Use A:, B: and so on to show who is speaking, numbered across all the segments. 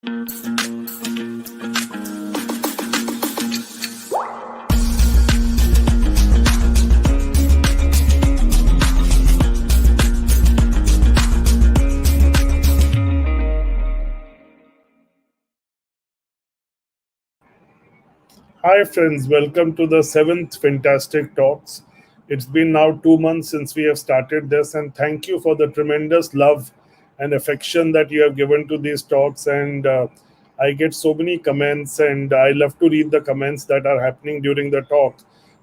A: Hi friends, welcome to the 7th FINtastic Talks. It's been now 2 months since we have started this, and thank you for the tremendous love and affection that you have given to these talks. And I get so many comments, and I love to read the comments that are happening during the talk,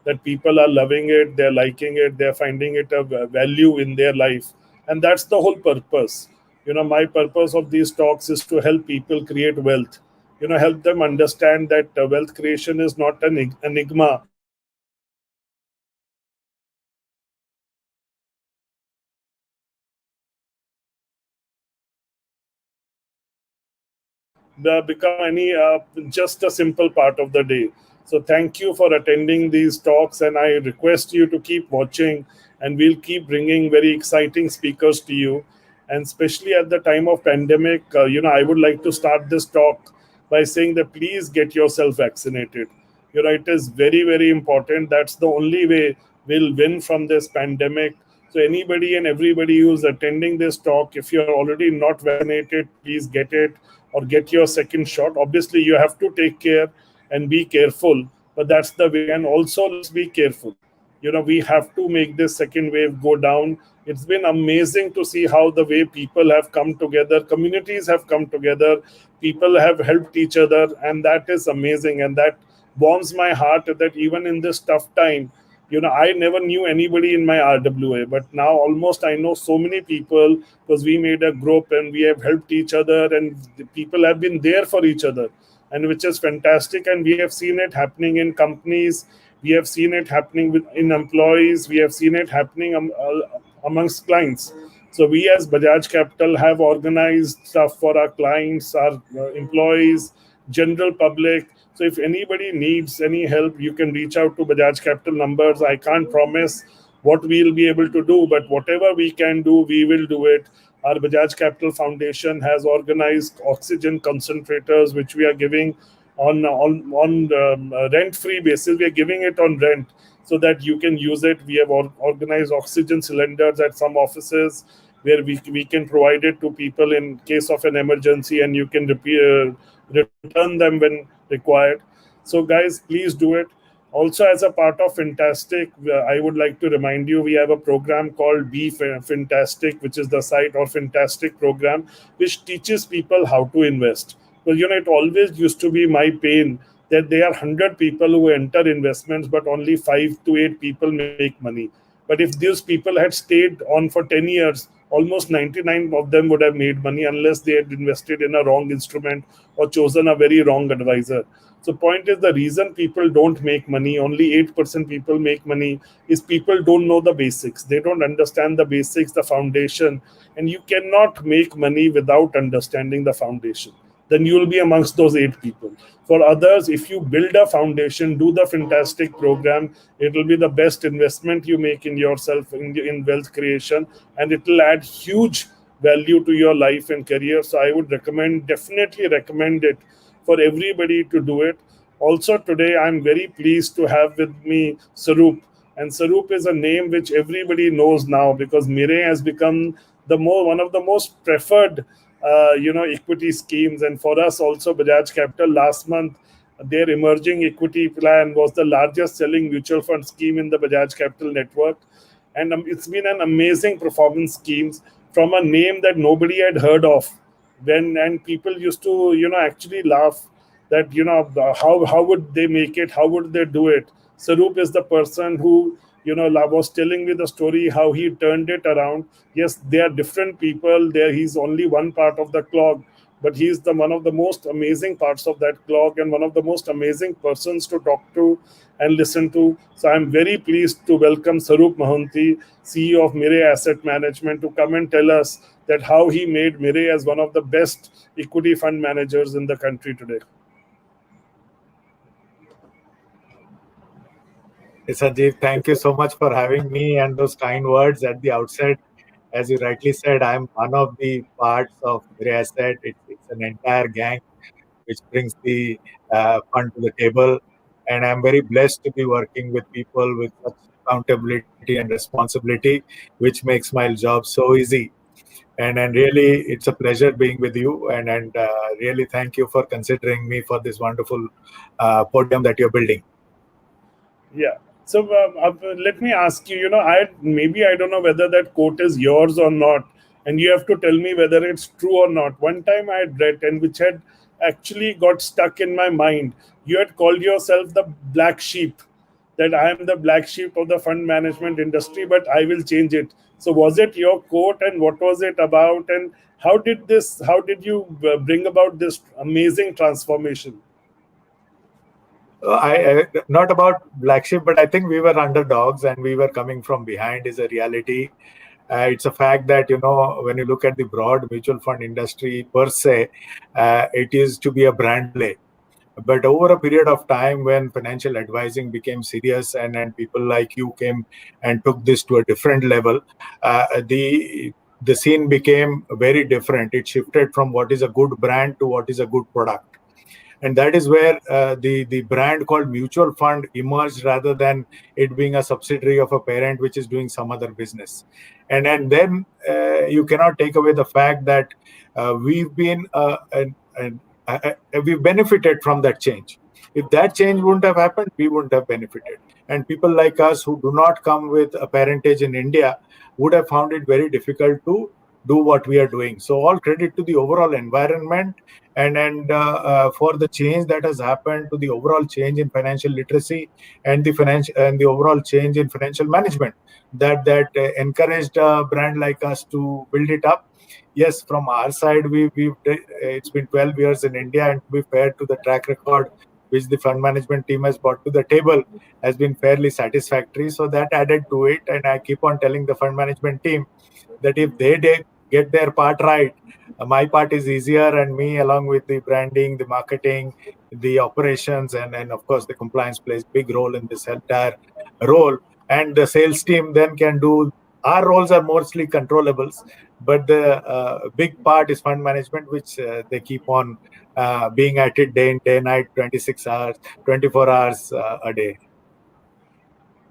A: that people are loving it, they're liking it, they're finding it a value in their life. And that's the whole purpose. My purpose of these talks is to help people create wealth, help them understand that wealth creation is not an enigma. Become any just a simple part of the day. So thank you for attending these talks, and I request you to keep watching, and we'll keep bringing very exciting speakers to you. And especially at the time of pandemic, I would like to start this talk by saying that please get yourself vaccinated. It is very, very important. That's the only way we'll win from this pandemic. So anybody and everybody who's attending this talk, if you're already not vaccinated, please get it or get your second shot. Obviously, you have to take care and be careful, but that's the way. And also, let's be careful. We have to make this second wave go down. It's been amazing to see how the way people have come together, communities have come together, people have helped each other, and that is amazing. And that warms my heart that even in this tough time, I never knew anybody in my RWA, but now almost I know so many people because we made a group and we have helped each other, and the people have been there for each other, and which is fantastic. And we have seen it happening in companies, we have seen it happening in employees, we have seen it happening amongst clients. So we as Bajaj Capital have organized stuff for our clients, our employees, general public. So if anybody needs any help, you can reach out to Bajaj Capital numbers. I can't promise what we'll be able to do, but whatever we can do, we will do it. Our Bajaj Capital Foundation has organized oxygen concentrators, which we are giving on rent-free basis. We are giving it on rent so that you can use it. We have organized oxygen cylinders at some offices where we can provide it to people in case of an emergency, and you can return them when required. So guys, please do it. Also, as a part of FINtastic, I would like to remind you, we have a program called Be FINtastic, which is the site, or FINtastic program, which teaches people how to invest. Because it always used to be my pain that there are 100 people who enter investments, but only 5 to 8 people make money. But if these people had stayed on for 10 years, almost 99 of them would have made money, unless they had invested in a wrong instrument or chosen a very wrong advisor. So point is, the reason people don't make money, only 8% people make money, is people don't know the basics. They don't understand the basics, the foundation. And you cannot make money without understanding the foundation. Then you will be amongst those 8 people. For others, if you build a foundation, do the FINtastic program, it will be the best investment you make in yourself, in wealth creation, and it will add huge value to your life and career. So I would definitely recommend it for everybody to do it. Also today, I'm very pleased to have with me Swarup. And Swarup is a name which everybody knows now, because Mirae has become one of the most preferred equity schemes. And for us also, Bajaj Capital, last month, their emerging equity plan was the largest selling mutual fund scheme in the Bajaj Capital network. And it's been an amazing performance schemes from a name that nobody had heard of. And people used to, actually laugh that, how would they make it? How would they do it? Swarup is the person who, was telling me the story, how he turned it around. Yes, they are different people. He's only one part of the clock, but he's one of the most amazing parts of that clock, and one of the most amazing persons to talk to and listen to. So I'm very pleased to welcome Swarup Mohanty, CEO of Mirae Asset Management, to come and tell us that how he made Mirae as one of the best equity fund managers in the country today.
B: Sanjiv, thank you so much for having me and those kind words at the outset. as you rightly said, I'm one of the parts of Mirae Asset. It's an entire gang which brings the fund to the table. And I'm very blessed to be working with people with such accountability and responsibility, which makes my job so easy. And really, it's a pleasure being with you. And really, thank you for considering me for this wonderful podium that you're building.
A: Yeah. So let me ask you. I don't know whether that quote is yours or not, and you have to tell me whether it's true or not. One time I had read, and which had actually got stuck in my mind. You had called yourself the black sheep, that I am the black sheep of the fund management industry, but I will change it. So was it your quote, and what was it about, and how did this? How did you bring about this amazing transformation?
B: Not about black sheep, but I think we were underdogs and we were coming from behind is a reality. It's a fact that, when you look at the broad mutual fund industry per se, it is to be a brand play. But over a period of time, when financial advising became serious and people like you came and took this to a different level, the scene became very different. It shifted from what is a good brand to what is a good product, and that is where the brand called mutual fund emerged, rather than it being a subsidiary of a parent which is doing some other business. And then you cannot take away the fact that we've been we've benefited from that change. If that change wouldn't have happened, we wouldn't have benefited. And people like us who do not come with a parentage in India would have found it very difficult to do what we are doing. So all credit to the overall environment, and for the change that has happened, to the overall change in financial literacy and the overall change in financial management, that encouraged a brand like us to build it up. Yes, from our side, it's been 12 years in India, and to be fair to the track record which the fund management team has brought to the table has been fairly satisfactory. So that added to it, and I keep on telling the fund management team that if they get their part right, my part is easier, and me, along with the branding, the marketing, the operations, and of course the compliance plays big role in this entire role. And the sales team then can do, our roles are mostly controllables, but the big part is fund management, which they keep on being at it day in day night, 26 hours, 24 hours a day.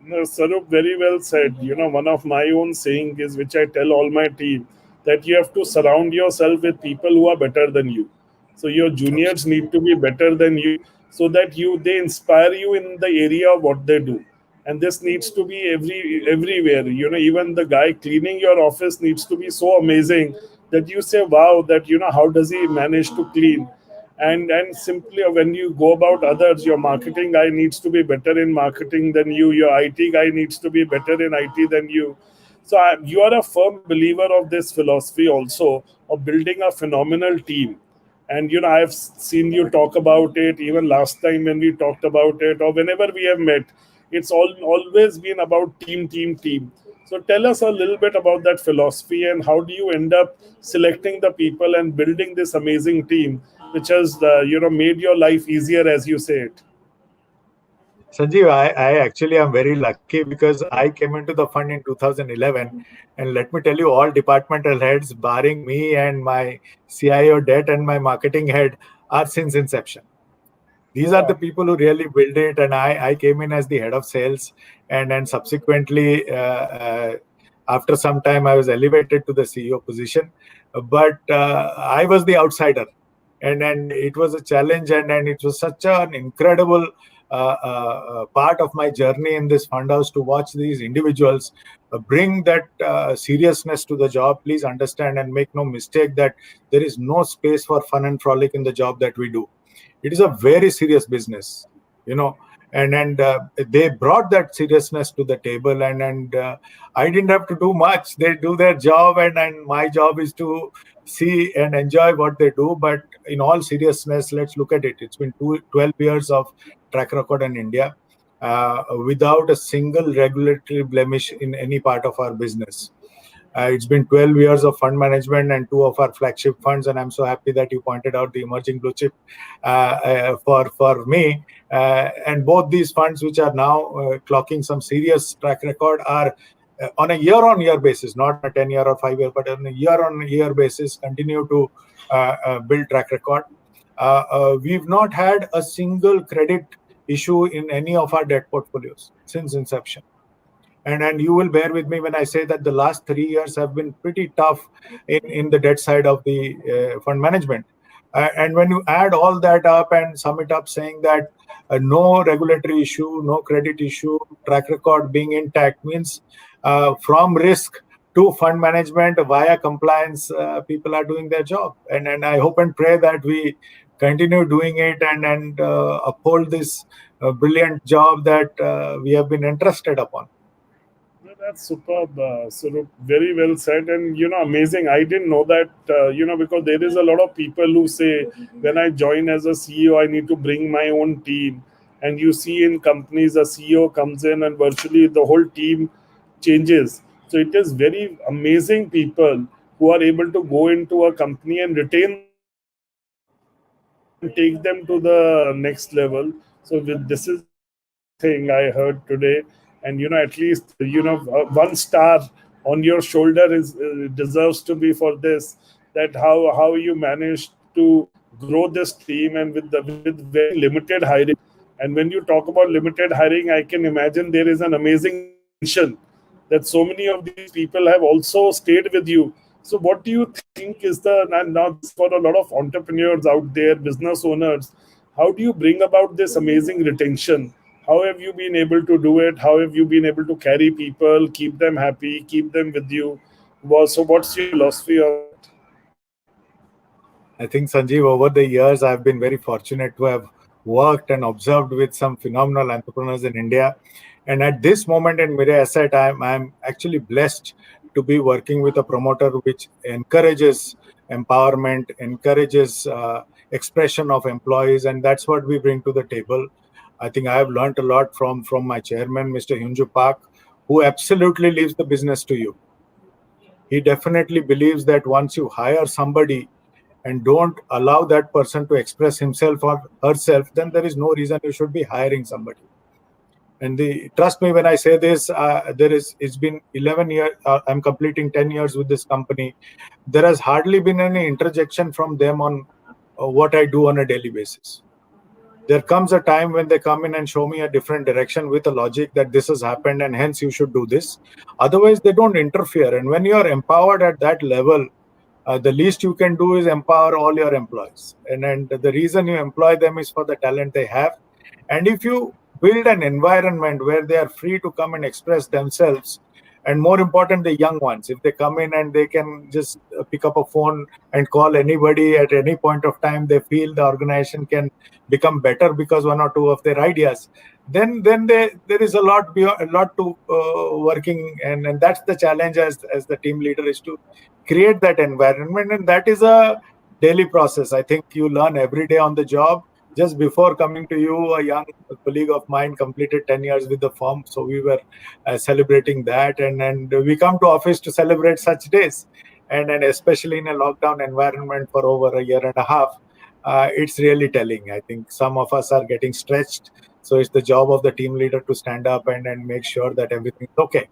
A: No, Sarup, very well said. One of my own saying is, which I tell all my team, that you have to surround yourself with people who are better than you. So your juniors need to be better than you, so that they inspire you in the area of what they do. And this needs to be everywhere. Even the guy cleaning your office needs to be so amazing that you say, wow, that how does he manage to clean? And simply when you go about others, your marketing guy needs to be better in marketing than you, your IT guy needs to be better in IT than you. So you are a firm believer of this philosophy also, of building a phenomenal team. And I've seen you talk about it even last time when we talked about it, or whenever we have met. It's always been about team, team, team. So tell us a little bit about that philosophy, and how do you end up selecting the people and building this amazing team, which has made your life easier, as you say it.
B: Sanjeev, I actually am very lucky because I came into the fund in 2011. And let me tell you, all departmental heads, barring me and my CIO debt and my marketing head, are since inception. These are the
A: Wow.
B: people who really build it. And I came in as the head of sales. And subsequently, after some time, I was elevated to the CEO position. But I was the outsider. And it was a challenge, and it was such an incredible part of my journey in this fund house to watch these individuals bring that seriousness to the job. Please understand and make no mistake that there is no space for fun and frolic in the job that we do. It is a very serious business, you know and they brought that seriousness to the table, and I didn't have to do much. They do their job, and my job is to see and enjoy what they do. But in all seriousness, let's look at it. It's been 12 years of track record in India, without a single regulatory blemish in any part of our business. It's been 12 years of fund management and two of our flagship funds, and I'm so happy that you pointed out the emerging blue chip for me. And both these funds, which are now clocking some serious track record, are on a year-on-year basis, not on a 10-year or 5-year, but on a year-on-year basis, continue to build track record. We've not had a single credit issue in any of our debt portfolios since inception. And you will bear with me when I say that the last 3 years have been pretty tough in the debt side of the fund management. And when you add all that up and sum it up, saying that no regulatory issue, no credit issue, track record being intact, means from risk to fund management via compliance, people are doing their job. And I hope and pray that we continue doing it and uphold this brilliant job that we have been entrusted upon.
A: No, that's superb, Swarup. Very well said, and amazing. I didn't know that, because there is a lot of people who say when I join as a CEO, I need to bring my own team. And you see in companies, a CEO comes in and virtually the whole team changes. So it is very amazing people who are able to go into a company and retain the people and take them to the next level. So this is a very good thing I heard today, and at least 1 star on your shoulder is deserves to be for this. That how you managed to grow this team and with very limited hiring. And when you talk about limited hiring, I can imagine there is an amazing retention that so many of these people have also stayed with you. So, what do you think is and now this for a lot of entrepreneurs out there, business owners, how do you bring about this amazing retention? How have you been able to do it? How have you been able to carry people, keep them happy, keep them with you? So, what's your philosophy on that?
B: I think, Sanjeev, over the years, I've been very fortunate to have worked and observed with some phenomenal entrepreneurs in India. And at this moment in Mirae Asset, I'm actually blessed to be working with a promoter which encourages empowerment, encourages expression of employees, and that's what we bring to the table. I think I have learned a lot from my chairman, Mr. Hyunju Park, who absolutely leaves the business to you. He definitely believes that once you hire somebody and don't allow that person to express himself or herself, then there is no reason you should be hiring somebody. And trust me when I say this, it's been 11 years. I'm completing 10 years with this company. There has hardly been any interjection from them on what I do on a daily basis. There comes a time when they come in and show me a different direction with a logic that this has happened and hence you should do this. Otherwise, they don't interfere. And when you are empowered at that level, the least you can do is empower all your employees. And the reason you employ them is for the talent they have. And if you build an environment where they are free to come and express themselves, and more important, the young ones, if they come in and they can just pick up a phone and call anybody at any point of time, they feel the organization can become better because one or two of their ideas, then there is a lot to working, and that's the challenge as the team leader, is to create that environment. And that is a daily process. I think you learn every day on the job. Just before coming to you, a young colleague of mine completed 10 years with the firm, so we were celebrating that, and we come to office to celebrate such days, and especially in a lockdown environment for over a year and a half, it's really telling. I think some of us are getting stretched, so it's the job of the team leader to stand up and make sure that everything's okay.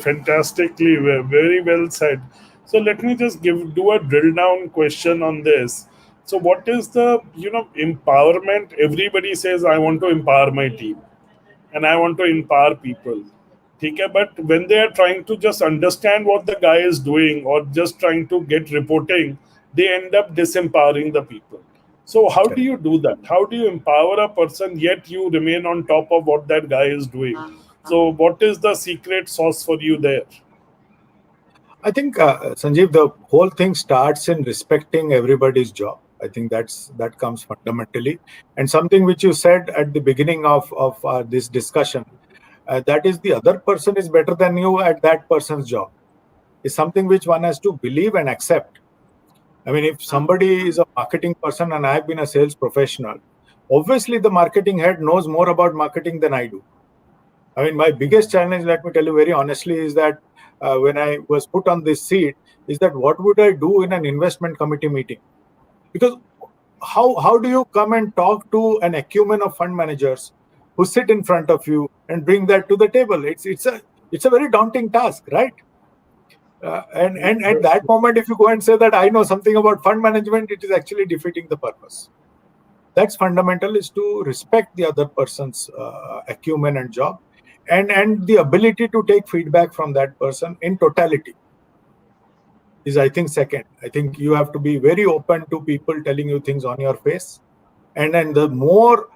A: Fantastically, very well said. So let me just do a drill down question on this. So what is the empowerment? Everybody says I want to empower my team and I want to empower people. Okay, but when they are trying to just understand what the guy is doing or just trying to get reporting, they end up disempowering the people. So how do you do that? How do you empower a person yet you remain on top of what that guy is doing? So what is the secret sauce for you there?
B: I think, Sanjeev, the whole thing starts in respecting everybody's job. I think that comes fundamentally. And something which you said at the beginning of this discussion, that is, the other person is better than you at that person's job, is something which one has to believe and accept. I mean, if somebody is a marketing person and I've been a sales professional, obviously the marketing head knows more about marketing than I do. I mean, my biggest challenge, let me tell you very honestly, is that when I was put on this seat, is that what would I do in an investment committee meeting? Because how do you come and talk to an acumen of fund managers who sit in front of you and bring that to the table. It's a very daunting task, right? And at that moment, if you go and say that I know something about fund management, it is actually defeating the purpose. That's fundamental, is to respect the other person's acumen and job, and the ability to take feedback from that person in totality is, I think, second. I think you have to be very open to people telling you things on your face, and then the more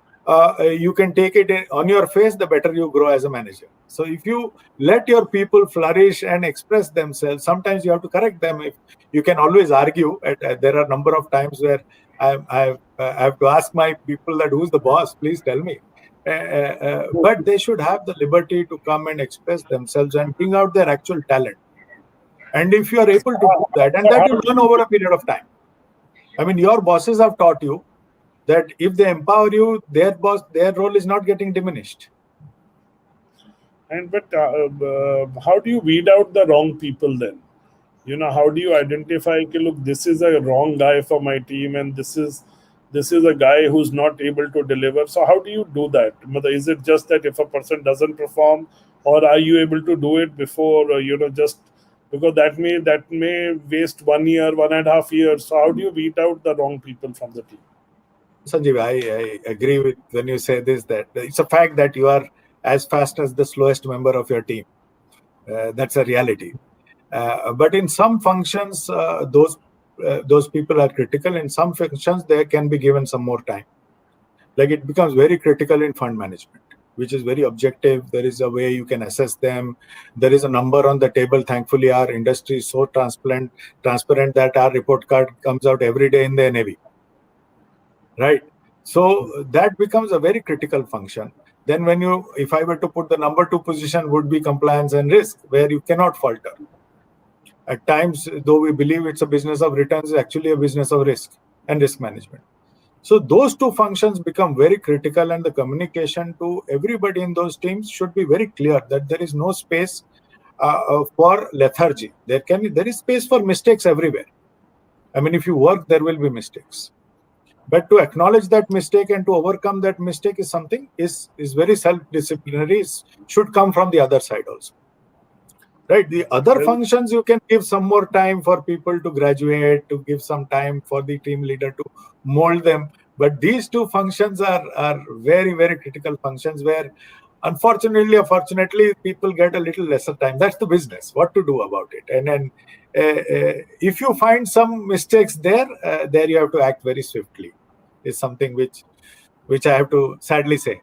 B: you can take it on your face, the better you grow as a manager. So if you let your people flourish and express themselves, sometimes you have to correct them. If you can always argue, there are a number of times where I have to ask my people that who's the boss, please tell me. But they should have the liberty to come and express themselves and bring out their actual talent. And if you are able to do that, and that you learn over a period of time. I mean, your bosses have taught you that if they empower you, their role is not getting diminished.
A: But how do you weed out the wrong people then? How do you identify, okay, look, this is a wrong guy for my team, and this is a guy who's not able to deliver? So how do you do that? Is it just that if a person doesn't perform, or are you able to do it before, just because that may waste 1 year, 1.5 years? So how do you weed out the wrong people from the team?
B: Sanjiv, I agree with when you say this, that it's a fact that you are as fast as the slowest member of your team. That's a reality. But in some functions, those people are critical. In some functions, they can be given some more time. Like, it becomes very critical in fund management, which is very objective. There is a way you can assess them. There is a number on the table. Thankfully, our industry is so transparent that our report card comes out every day in the NAV. Right. So that becomes a very critical function. Then if I were to put the number 2 position, would be compliance and risk, where you cannot falter. At times, though we believe it's a business of returns, it's actually a business of risk and risk management. So those 2 functions become very critical, and the communication to everybody in those teams should be very clear that there is no space for lethargy. There is space for mistakes everywhere. I mean, if you work, there will be mistakes. But to acknowledge that mistake and to overcome that mistake is something is very self-disciplinary, should come from the other side also. Right. The other functions, you can give some more time for people to graduate, to give some time for the team leader to mold them. But these 2 functions are very, very critical functions where, unfortunately or fortunately, people get a little lesser time. That's the business. What to do about it? And then if you find some mistakes there you have to act very swiftly, is something which I have to sadly say.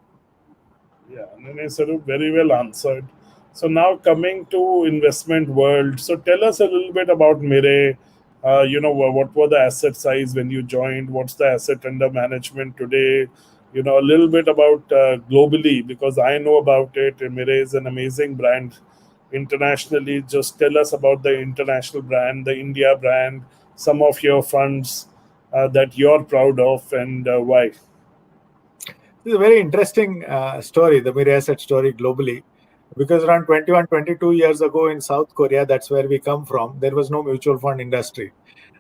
A: Yeah, Swarup, very well answered. So now coming to investment world. So tell us a little bit about Mirae. What were the asset size when you joined? What's the asset under management today? A little bit about globally, because I know about it. Mirae is an amazing brand internationally. Just tell us about the international brand, the India brand, some of your funds that you're proud of, and why.
B: This is a very interesting story, the Mirae Asset story globally, because around 21, 22 years ago in South Korea, that's where we come from, there was no mutual fund industry.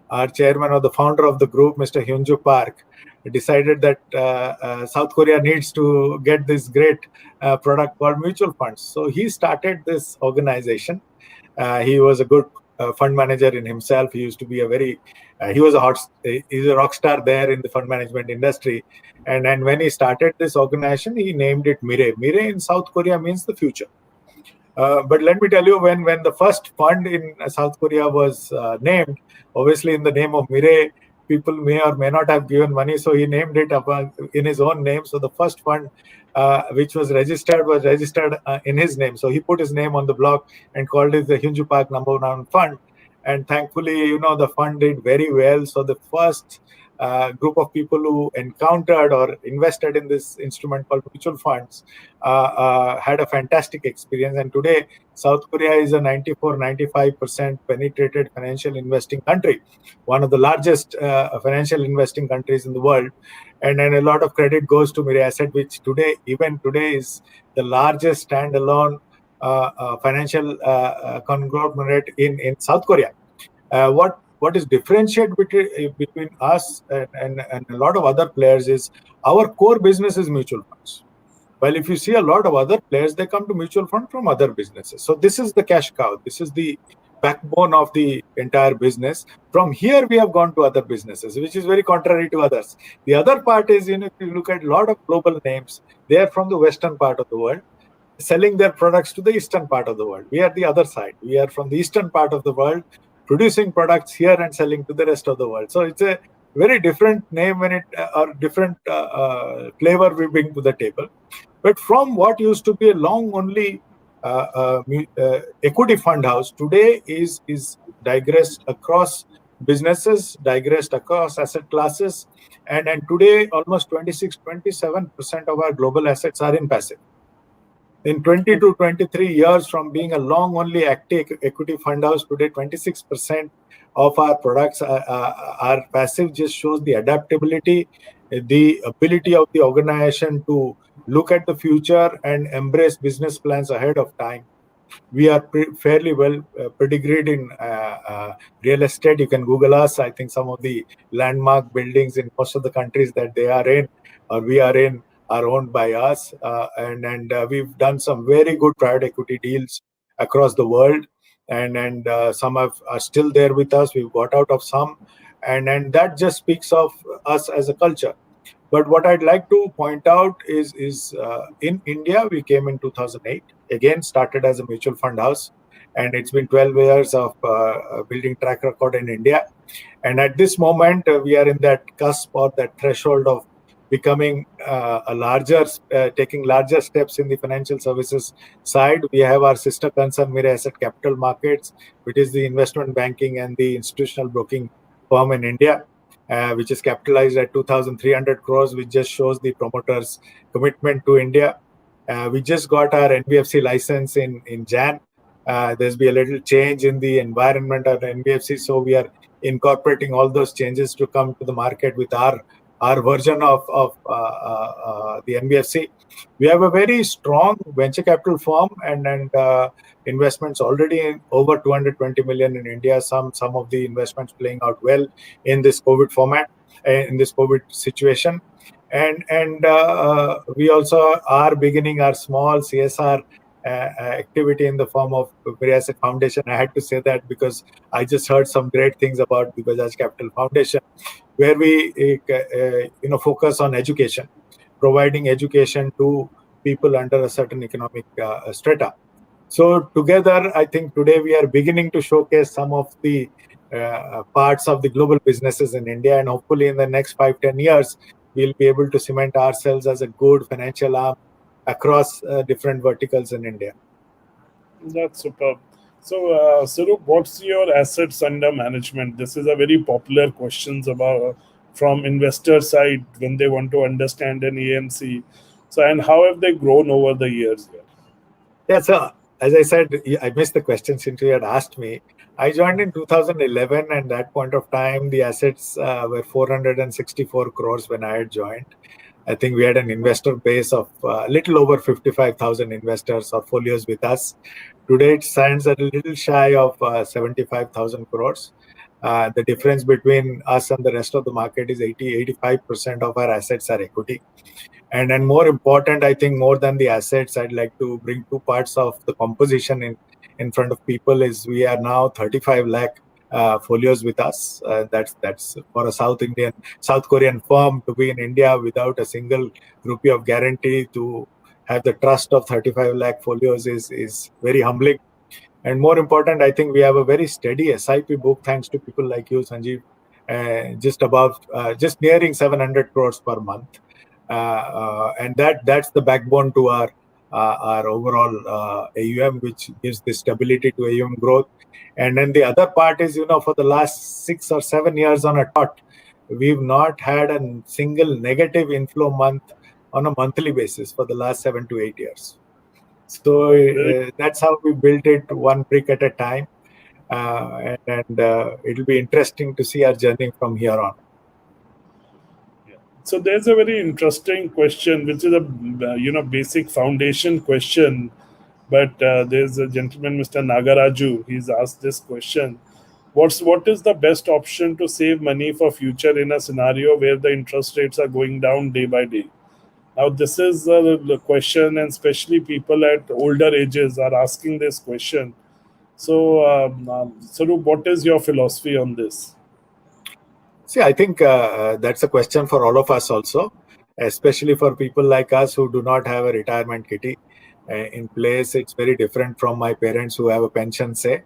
B: Our chairman or the founder of the group, Mr. Hyunju Park, decided that South Korea needs to get this great product called mutual funds. So he started this organization. He was a good fund manager in himself. He used to be he's a rock star there in the fund management industry. And when he started this organization, he named it Mirae. Mirae in South Korea means the future. But let me tell you, when the first fund in South Korea was named, obviously in the name of Mirae, people may or may not have given money, so he named it in his own name. So the first fund which was registered in his name. So he put his name on the block and called it the Hyunju Park Number 1 Fund. And thankfully, the fund did very well. So the first group of people who encountered or invested in this instrument called mutual funds had a fantastic experience. And today, South Korea is a 94-95% penetrated financial investing country, one of the largest financial investing countries in the world. And then a lot of credit goes to Mirae Asset, which even today is the largest standalone financial conglomerate in South Korea. What is differentiated between us and a lot of other players is our core business is mutual funds. While if you see a lot of other players, they come to mutual fund from other businesses. So this is the cash cow. This is the backbone of the entire business. From here, we have gone to other businesses, which is very contrary to others. The other part is, if you look at a lot of global names, they are from the western part of the world, selling their products to the eastern part of the world. We are the other side. We are from the eastern part of the world, producing products here and selling to the rest of the world. So it's a very different name when it or different flavor we bring to the table. But from what used to be a long only equity fund house, today is digressed across businesses, digressed across asset classes, and today almost 26-27% of our global assets are in passive. In 20 to 23 years from being a long only active equity fund house, today 26% of our products are passive. Just shows the adaptability, the ability of the organization to look at the future and embrace business plans ahead of time. We are fairly well pedigreed in real estate. You can Google us. I think some of the landmark buildings in most of the countries that they are in or we are in are owned by us. And we've done some very good private equity deals across the world. And some are still there with us. We've got out of some. And that just speaks of us as a culture. But what I'd like to point out is in India, we came in 2008, again started as a mutual fund house, and it's been 12 years of building track record in India. And at this moment, we are in that cusp or that threshold of becoming taking larger steps in the financial services side. We have our sister concern, Mirae Asset Capital Markets, which is the investment banking and the institutional broking firm in India. Which is capitalized at 2,300 crores, which just shows the promoter's commitment to India. We just got our NBFC license in Jan. There's been a little change in the environment of NBFC, so we are incorporating all those changes to come to the market with our version of the NBFC. We have a very strong venture capital firm and investments already in over 220 million in India. Some of the investments playing out well in this COVID format, in this COVID situation. And we also are beginning our small CSR activity in the form of Mirae Asset Foundation. I had to say that because I just heard some great things about the Bajaj Capital Foundation, where we focus on education, providing education to people under a certain economic strata. So together, I think today we are beginning to showcase some of the parts of the global businesses in India, and hopefully in the next 5-10 years, we'll be able to cement ourselves as a good financial arm across different verticals in India.
A: That's superb. So, Swarup, what's your assets under management? This is a very popular question from investor side when they want to understand an AMC. So, and how have they grown over the years?
B: Yeah, so as I said, I missed the question since you had asked me. I joined in 2011, and at that point of time, the assets were 464 crores when I had joined. I think we had an investor base of a little over 55,000 investors or folios with us. Today, it stands at a little shy of 75,000 crores. The difference between us and the rest of the market is 85% of our assets are equity. And more important, I think more than the assets, I'd like to bring two parts of the composition in front of people. Is we are now 35 lakh folios with us. That's for a South Korean firm to be in India without a single rupee of guarantee, to have the trust of 35 lakh folios is very humbling. And more important, I think we have a very steady SIP book, thanks to people like you, Sanjiv, just nearing 700 crores per month. And that's the backbone to our overall AUM, which gives the stability to AUM growth. And then the other part is, for the last 6 or 7 years on a trot, we've not had a single negative inflow month on a monthly basis for the last 7 to 8 years. So that's how we built it, one brick at a time. And it'll be interesting to see our journey from here on.
A: So there's a very interesting question, which is a basic foundation question, but there's a gentleman, Mr. Nagaraju. He's asked this question: what is the best option to save money for future in a scenario where the interest rates are going down day by day? Now, this is the question, and especially people at older ages are asking this question. So, Sarup, what is your philosophy on this?
B: See, I think that's a question for all of us also, especially for people like us who do not have a retirement kitty in place. It's very different from my parents who have a pension, say.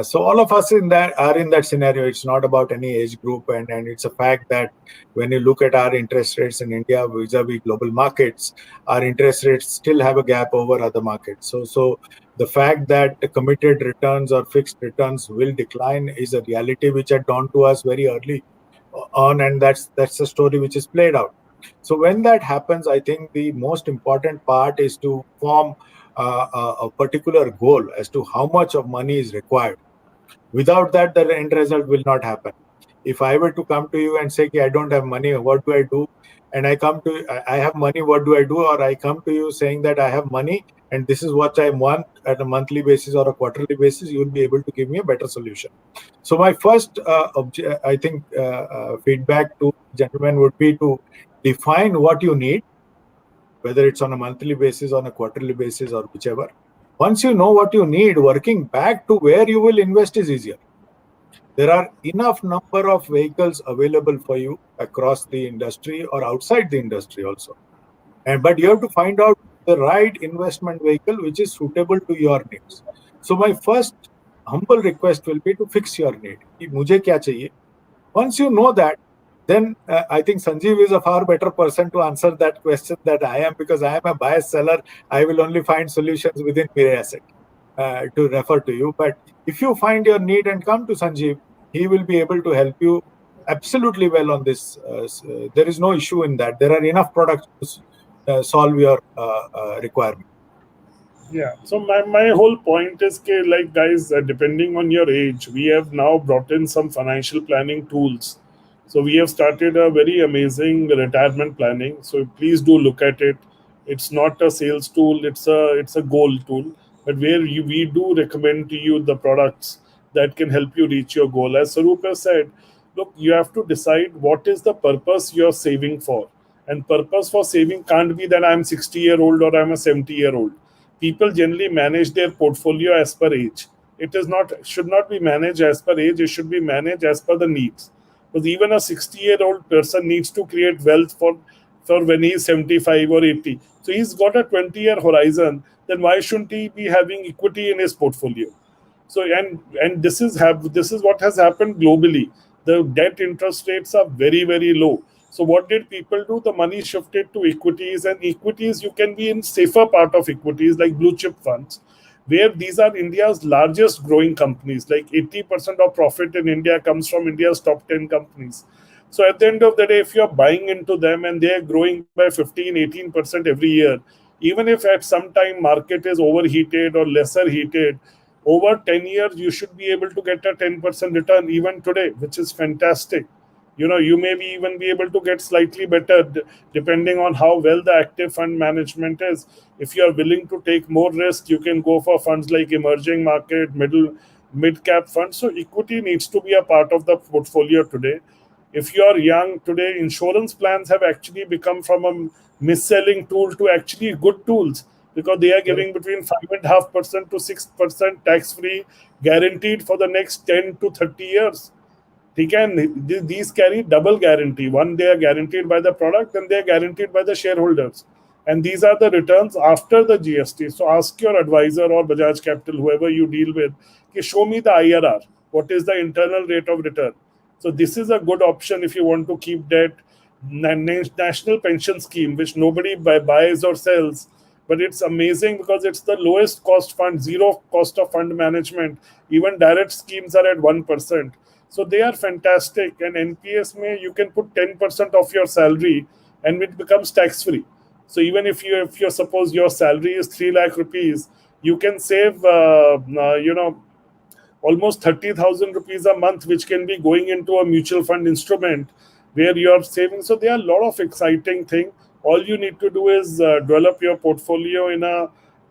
B: So all of us in that are in that scenario. It's not about any age group, and it's a fact that when you look at our interest rates in India vis-a-vis global markets, our interest rates still have a gap over other markets. So the fact that the committed returns or fixed returns will decline is a reality which had dawned to us very early on, and that's the story which is played out. So when that happens, I think the most important part is to form a particular goal as to how much of money is required. Without that, the end result will not happen. If I were to come to you and say, I don't have money, what do I do? And I have money, what do I do? Or I come to you saying that I have money and this is what I want at a monthly basis or a quarterly basis, you will be able to give me a better solution. So my first, I think, feedback to gentlemen would be to define what you need, whether it's on a monthly basis, on a quarterly basis, or whichever. Once you know what you need, working back to where you will invest is easier. There are enough number of vehicles available for you across the industry or outside the industry also. But you have to find out the right investment vehicle which is suitable to your needs. So my first humble request will be to fix your need. कि मुझे क्या चाहिए? Once you know that, then I think Sanjiv is a far better person to answer that question than I am, because I am a biased seller. I will only find solutions within Mirae Asset to refer to you. But if you find your need and come to Sanjiv, he will be able to help you absolutely well on this. There is no issue in that. There are enough products to solve your requirement.
A: Yeah. So my whole point is, like guys, depending on your age, we have now brought in some financial planning tools. So we have started a very amazing retirement planning. So please do look at it. It's not a sales tool. It's a goal tool. But we do recommend to you the products that can help you reach your goal. As Sarup has said, look, you have to decide what is the purpose you're saving for. And purpose for saving can't be that I'm 60-year-old or I'm a 70-year-old. People generally manage their portfolio as per age. It is not should not be managed as per age. It should be managed as per the needs. Because even a 60-year-old person needs to create wealth for when he's 75 or 80. So he's got a 20-year horizon. Then why shouldn't he be having equity in his portfolio? So and this is what has happened globally. The debt interest rates are very low. So what did people do? The money shifted to equities, and equities you can be in safer part of equities like blue chip funds, where these are India's largest growing companies. Like 80% of profit in India comes from India's top 10 companies. So at the end of the day, if you're buying into them and they're growing by 15-18% every year, even if at some time market is overheated or lesser heated, over 10 years you should be able to get a 10% return even today, which is fantastic. You may be even be able to get slightly better depending on how well the active fund management is. If you are willing to take more risk, you can go for funds like emerging market, mid cap funds. So equity needs to be a part of the portfolio today. If you are young today, insurance plans have actually become from a mis-selling tool to actually good tools, because they are giving between 5.5% to 6% tax free, guaranteed for the next 10 to 30 years. These carry double guarantee. One, they are guaranteed by the product, and they are guaranteed by the shareholders. And these are the returns after the GST. So ask your advisor or Bajaj Capital, whoever you deal with, show me the IRR. What is the internal rate of return? So this is a good option if you want to keep debt. National pension scheme, which nobody buys or sells, but it's amazing because it's the lowest cost fund, zero cost of fund management. Even direct schemes are at 1%. So they are fantastic. And NPS may you can put 10% of your salary and it becomes tax free. So even if you suppose your salary is 3 lakh rupees, you can save almost 30,000 rupees a month, which can be going into a mutual fund instrument where you are saving. So there are a lot of exciting things. All you need to do is develop your portfolio in a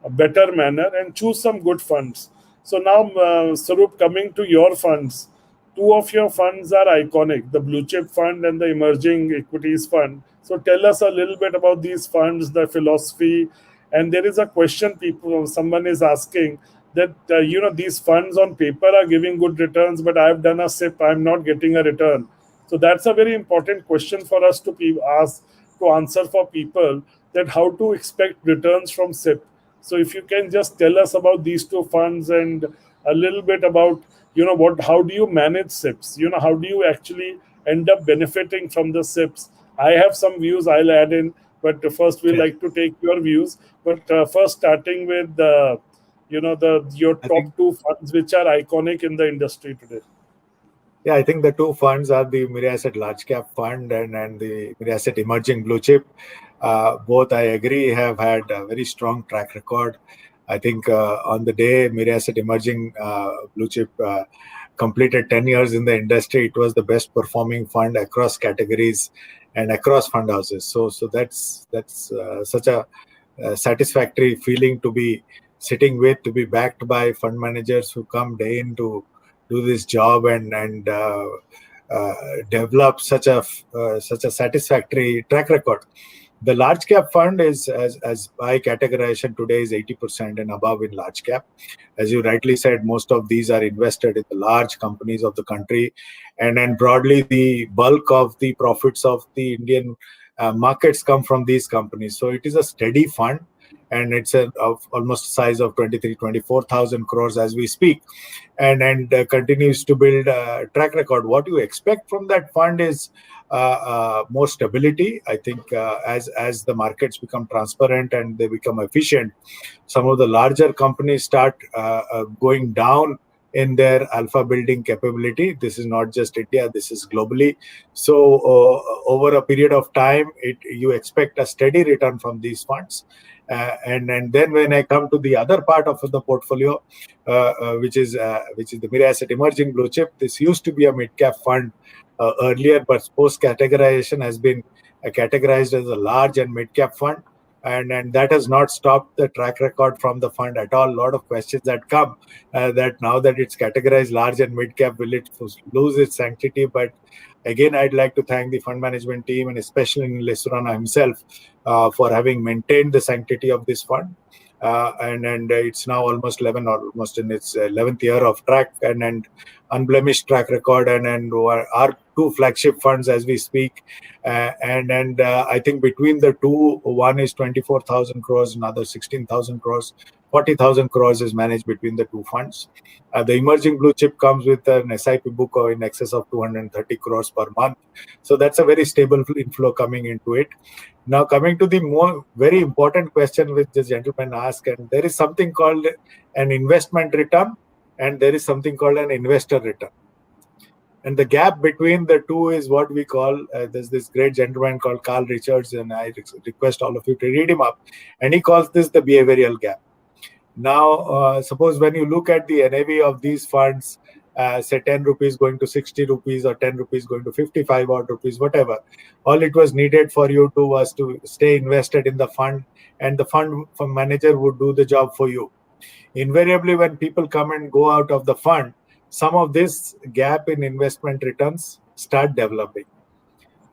A: better manner and choose some good funds. So now, Sarup, coming to your funds, two of your funds are iconic: the blue chip fund and the emerging equities fund. So tell us a little bit about these funds, the philosophy. And there is a question someone is asking that, these funds on paper are giving good returns, but I've done a SIP, I'm not getting a return. So that's a very important question for us to ask, to answer for people, that how to expect returns from SIP. So if you can just tell us about these two funds and a little bit about, how do you manage SIPs? How do you actually end up benefiting from the SIPs? I have some views I'll add in, but first we'd
B: Okay.
A: like to take your views. But first, starting with your
B: I
A: top
B: think
A: two funds which are iconic in the industry today.
B: Yeah, I think the two funds are the Mirae Asset Large Cap Fund and the Mirae Asset Emerging Blue Chip. Both, I agree, have had a very strong track record. I think on the day Mirae Asset Emerging Blue Chip completed 10 years in the industry, it was the best performing fund across categories and across fund houses. So that's such a satisfactory feeling to be sitting with, to be backed by fund managers who come day in to do this job and develop such a satisfactory track record. The large cap fund is, as by categorization today, is 80% and above in large cap. As you rightly said, most of these are invested in the large companies of the country, and then broadly the bulk of the profits of the Indian markets come from these companies. So it is a steady fund, and it's of almost size of 24,000 crores as we speak, and continues to build a track record. What you expect from that fund is more stability. I think as the markets become transparent and they become efficient, some of the larger companies start going down in their alpha building capability. This is not just India, this is globally. So over a period of time, you expect a steady return from these funds. And then when I come to the other part of the portfolio, which is the Mirae Asset Emerging Blue Chip, this used to be a mid cap fund earlier, but post categorization has been categorized as a large and mid cap fund. And that has not stopped the track record from the fund at all. A lot of questions that come that now that it's categorized large and mid cap, will it lose its sanctity? But again, I'd like to thank the fund management team and especially Nilesh Surana himself for having maintained the sanctity of this fund. And it's now almost in its 11th year of track and unblemished track record, and our two flagship funds as we speak. And I think between the two, one is 24,000 crores, another 16,000 crores. 40,000 crores is managed between the two funds. The emerging blue chip comes with an SIP book in excess of 230 crores per month. So that's a very stable inflow coming into it. Now, coming to the very important question which the gentleman asked, and there is something called an investment return and there is something called an investor return. And the gap between the two is what we call, there's this great gentleman called Carl Richards, and I request all of you to read him up. And he calls this the behavioral gap. Now, suppose when you look at the NAV of these funds, say 10 rupees going to 60 rupees or 10 rupees going to 55 odd rupees, whatever, all it was needed for you to was to stay invested in the fund, and the fund manager would do the job for you. Invariably, when people come and go out of the fund, some of this gap in investment returns start developing.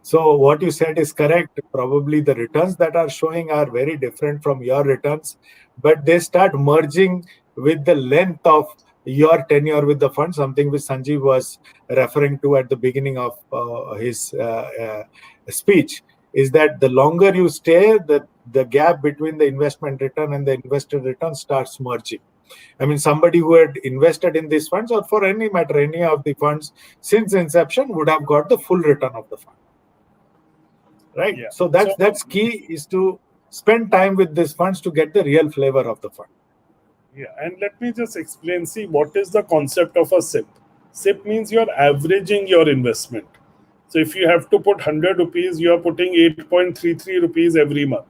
B: So what you said is correct. Probably the returns that are showing are very different from your returns, but they start merging with the length of your tenure with the fund, something which Sanjiv was referring to at the beginning of his speech, is that the longer you stay, the gap between the investment return and the investor return starts merging. I mean, somebody who had invested in these funds, or for any matter, any of the funds since inception, would have got the full return of the fund. Right.
A: Yeah.
B: So that's key, is to spend time with these funds to get the real flavor of the fund.
A: Yeah, and let me just explain. See, what is the concept of a SIP? SIP means you're averaging your investment. So if you have to put 100 rupees, you are putting 8.33 rupees every month.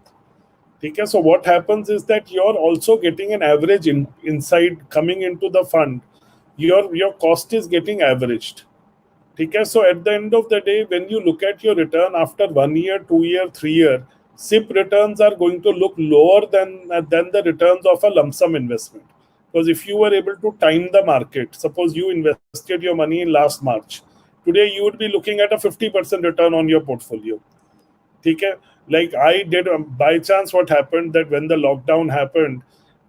A: Okay, so what happens is that you're also getting an average inside coming into the fund. Your cost is getting averaged. Okay, so at the end of the day, when you look at your return after 1 year, 2 year, 3 year, SIP returns are going to look lower than the returns of a lump sum investment. Because if you were able to time the market, suppose you invested your money in last March, today you would be looking at a 50% return on your portfolio. ठीक है. Like I did, by chance what happened that when the lockdown happened,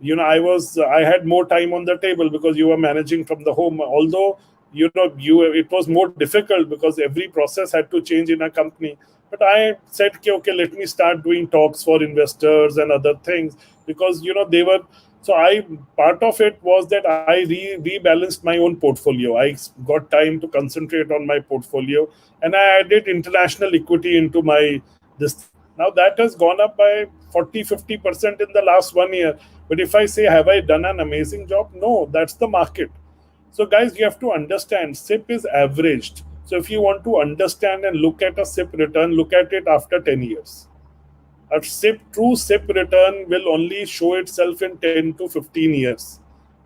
A: I had more time on the table because you were managing from the home. Although it was more difficult because every process had to change in a company. But I said, okay, let me start doing talks for investors and other things, because they were. So I part of it was that I rebalanced my own portfolio. I got time to concentrate on my portfolio, and I added international equity into my this thing. Now that has gone up by 40-50% in the last 1 year. But if I say, have I done an amazing job? No, that's the market. So guys, you have to understand SIP is averaged. So if you want to understand and look at a SIP return, look at it after 10 years. A true SIP return will only show itself in 10 to 15 years,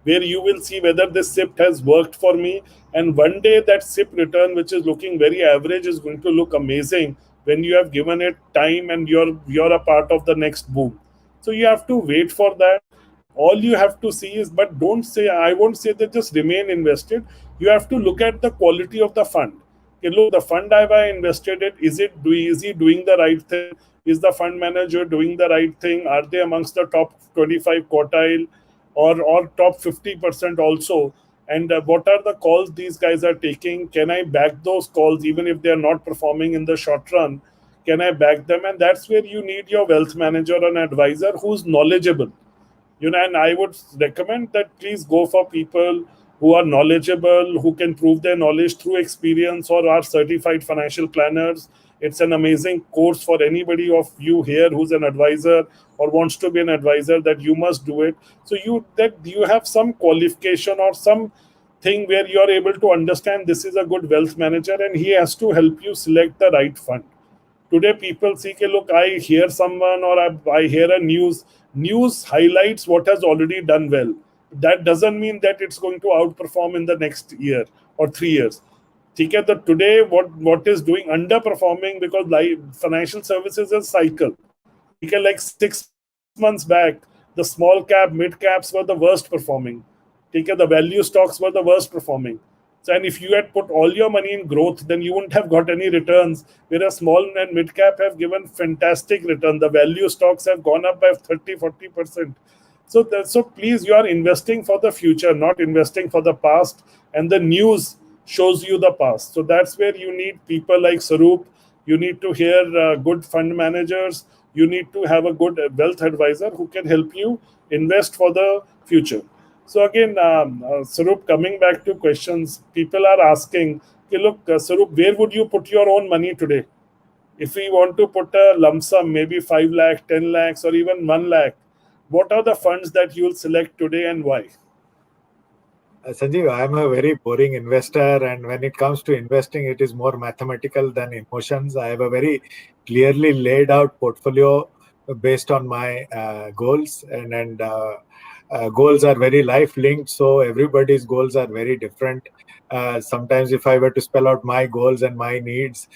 A: where you will see whether this SIP has worked for me. And one day that SIP return, which is looking very average, is going to look amazing when you have given it time and you're a part of the next boom. So you have to wait for that. All you have to see is, but don't say, I won't say that just remain invested. You have to look at the quality of the fund. Okay, look, the fund I've invested in, is he doing the right thing? Is the fund manager doing the right thing? Are they amongst the top 25 quartile, or top 50% also? And what are the calls these guys are taking? Can I back those calls even if they are not performing in the short run? Can I back them? And that's where you need your wealth manager and advisor who's knowledgeable. And I would recommend that please go for people who are knowledgeable, who can prove their knowledge through experience, or are certified financial planners. It's an amazing course for anybody of you here who's an advisor or wants to be an advisor, that you must do it. So you have some qualification or some thing where you are able to understand this is a good wealth manager, and he has to help you select the right fund. Today people see, okay, look, I hear someone, or I hear a news highlights what has already done well. That doesn't mean that it's going to outperform in the next year or 3 years. ठीक है, the today what is doing underperforming, because financial services is cycle. ठीक है, like 6 months back, the small cap, mid caps were the worst performing. ठीक है, the value stocks were the worst performing. So, and if you had put all your money in growth, then you wouldn't have got any returns. Whereas small and mid cap have given fantastic return. The value stocks have gone up by 30-40%. So please, you are investing for the future, not investing for the past. And the news shows you the past. So that's where you need people like Swarup. You need to hear good fund managers. You need to have a good wealth advisor who can help you invest for the future. So again, Swarup, coming back to questions, people are asking, okay, look, Swarup, where would you put your own money today? If we want to put a lump sum, maybe 5 lakh, 10 lakhs, or even 1 lakh, what are the funds that you will select today and why?
B: Sanjiv, I'm a very boring investor, and when it comes to investing, it is more mathematical than emotions. I have a very clearly laid out portfolio based on my goals, and goals are very life linked, so everybody's goals are very different. Sometimes if I were to spell out my goals and my needs,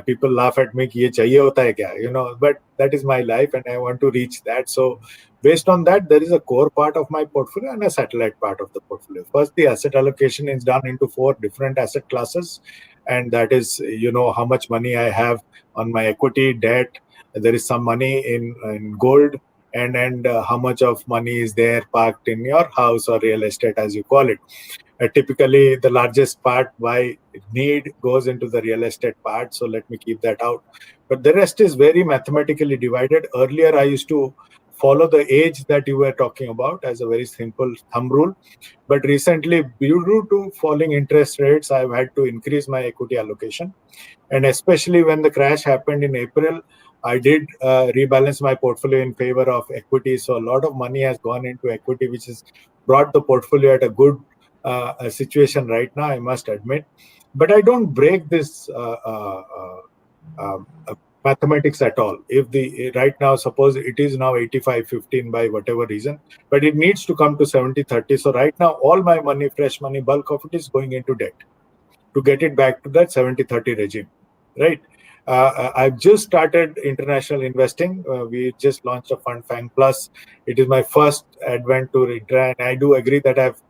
B: people laugh at me कि ये चाहिए होता है क्या, but that is my life and I want to reach that. So based on that, there is a core part of my portfolio and a satellite part of the portfolio. First, the asset allocation is done into 4 different asset classes, and that is how much money I have on my equity, debt. There is some money in gold, and how much of money is there parked in your house or real estate, as you call it. Typically, the largest part by need goes into the real estate part, so let me keep that out. But the rest is very mathematically divided. Earlier, I used to follow the age that you were talking about as a very simple thumb rule. But recently, due to falling interest rates, I've had to increase my equity allocation. And especially when the crash happened in April, I did rebalance my portfolio in favor of equity. So a lot of money has gone into equity, which has brought the portfolio at a good situation right now, I must admit. But I don't break this mathematics at all. If the right now, suppose it is now 85-15 by whatever reason, but it needs to come to 70-30. So right now, all my money, fresh money, bulk of it is going into debt to get it back to that 70-30 regime, right? I've just started international investing. We just launched a fund, Fang Plus. It is my first advent to India, and I do agree that I've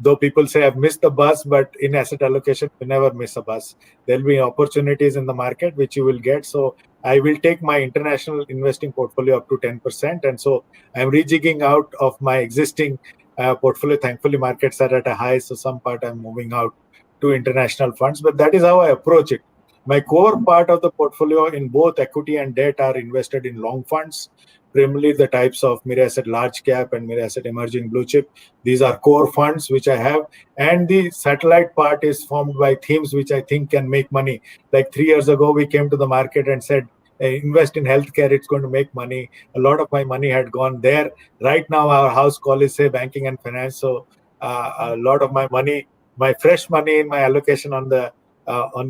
B: Though people say I've missed the bus, but in asset allocation, you never miss a bus. There'll be opportunities in the market which you will get. So I will take my international investing portfolio up to 10%. And so I'm rejigging out of my existing portfolio. Thankfully, markets are at a high. So some part I'm moving out to international funds. But that is how I approach it. My core part of the portfolio in both equity and debt are invested in long funds, primarily the types of Mirae Asset Large Cap and Mirae Asset Emerging Blue Chip. These are core funds which I have. And the satellite part is formed by themes which I think can make money. Like 3 years ago, we came to the market and said, invest in healthcare, it's going to make money. A lot of my money had gone there. Right now, our house call is, say, banking and finance. So a lot of my money, my fresh money in my allocation on the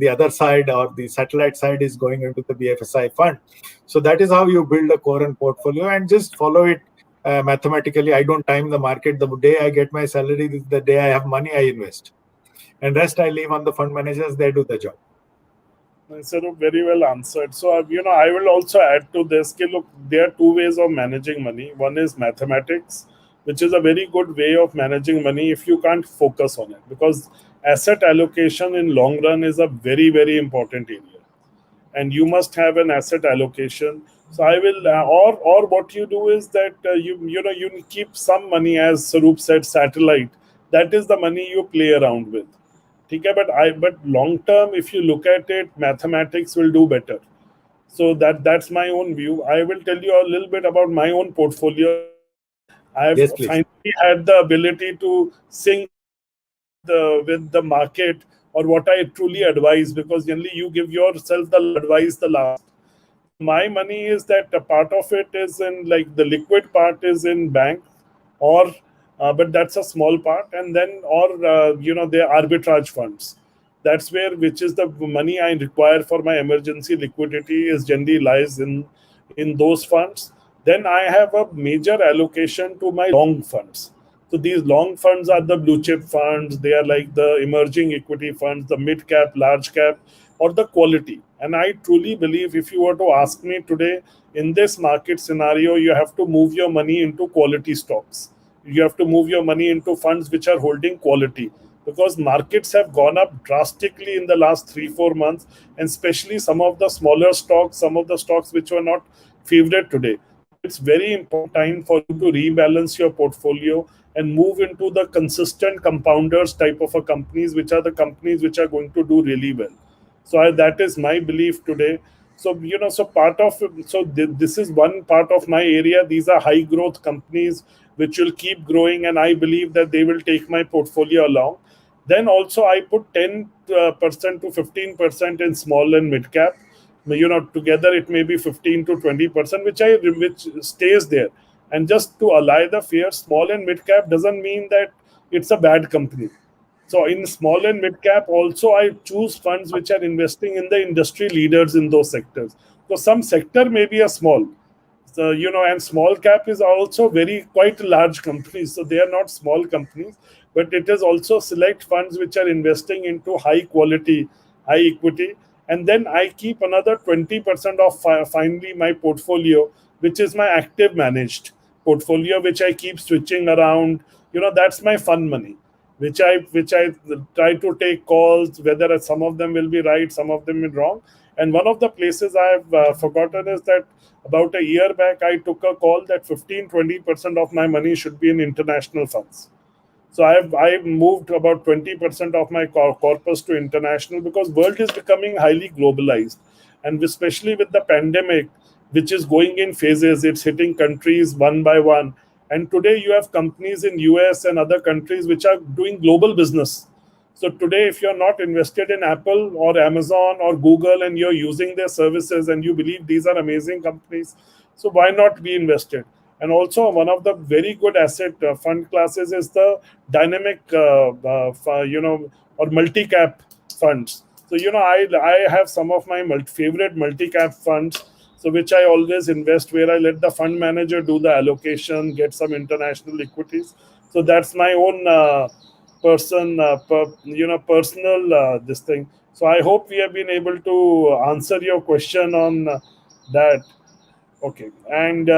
B: other side or the satellite side is going into the BFSI fund. So that is how you build a core portfolio and just follow it mathematically. I don't time the market. The day I get my salary, the day I have money, I invest. And rest I leave on the fund managers. They do the job.
A: Sort of very well answered. So, I will also add to this. Look, there are two ways of managing money. One is mathematics, which is a very good way of managing money if you can't focus on it, because asset allocation in long run is a very, very important area, and you must have an asset allocation. So I will, or what you do is that you keep some money, as Sarup said, satellite. That is the money you play around with. Okay, but long term, if you look at it, mathematics will do better. So that's my own view. I will tell you a little bit about my own portfolio. I've
B: Yes, please.
A: finally had the ability to sync with the market, or what I truly advise, because generally you give yourself the advice the last. So my money is that a part of it is in, like, the liquid part is in bank, or but that's a small part, and then, or the arbitrage funds. That's where, which is the money I require for my emergency liquidity, is generally lies in those funds. Then I have a major allocation to my long funds. So these long funds are the blue chip funds. They are like the emerging equity funds, the mid cap, large cap, or the quality. And I truly believe, if you were to ask me today, in this market scenario, you have to move your money into quality stocks. You have to move your money into funds which are holding quality, because markets have gone up drastically in the last 3 4 months, and especially some of the smaller stocks, some of the stocks which were not favored today. So it's very important time for you to rebalance your portfolio and move into the consistent compounders type of a companies, which are the companies which are going to do really well. So that is my belief today. So so part of, this is one part of my area. These are high growth companies which will keep growing, and I believe that they will take my portfolio along. Then also I put 10% to 15% in small and mid cap. Together it may be 15 to 20%, which stays there. And just to allay the fear, small and mid cap doesn't mean that it's a bad company. So in small and mid cap, also I choose funds which are investing in the industry leaders in those sectors. So some sector may be a small, so and small cap is also very quite large companies. So they are not small companies, but it is also select funds which are investing into high quality, high equity. And then I keep another 20% of finally my portfolio, which is my active managed portfolio, which I keep switching around. That's my fun money, which I try to take calls, whether some of them will be right, some of them will be wrong. And one of the places I've forgotten is that about a year back, I took a call that 15-20% of my money should be in international funds. So I've moved about 20% of my corpus to international, because world is becoming highly globalized, and especially with the pandemic, which is going in phases. It's hitting countries one by one, and today you have companies in US and other countries which are doing global business. So today, if you're not invested in Apple or Amazon or Google, and you're using their services and you believe these are amazing companies, so why not be invested? And also, one of the very good asset fund classes is the dynamic, or multi-cap funds. So I have some of my favorite multi-cap funds, so which I always invest, where I let the fund manager do the allocation, get some international equities. So that's my own personal this thing. So I hope we have been able to answer your question on that. Okay, and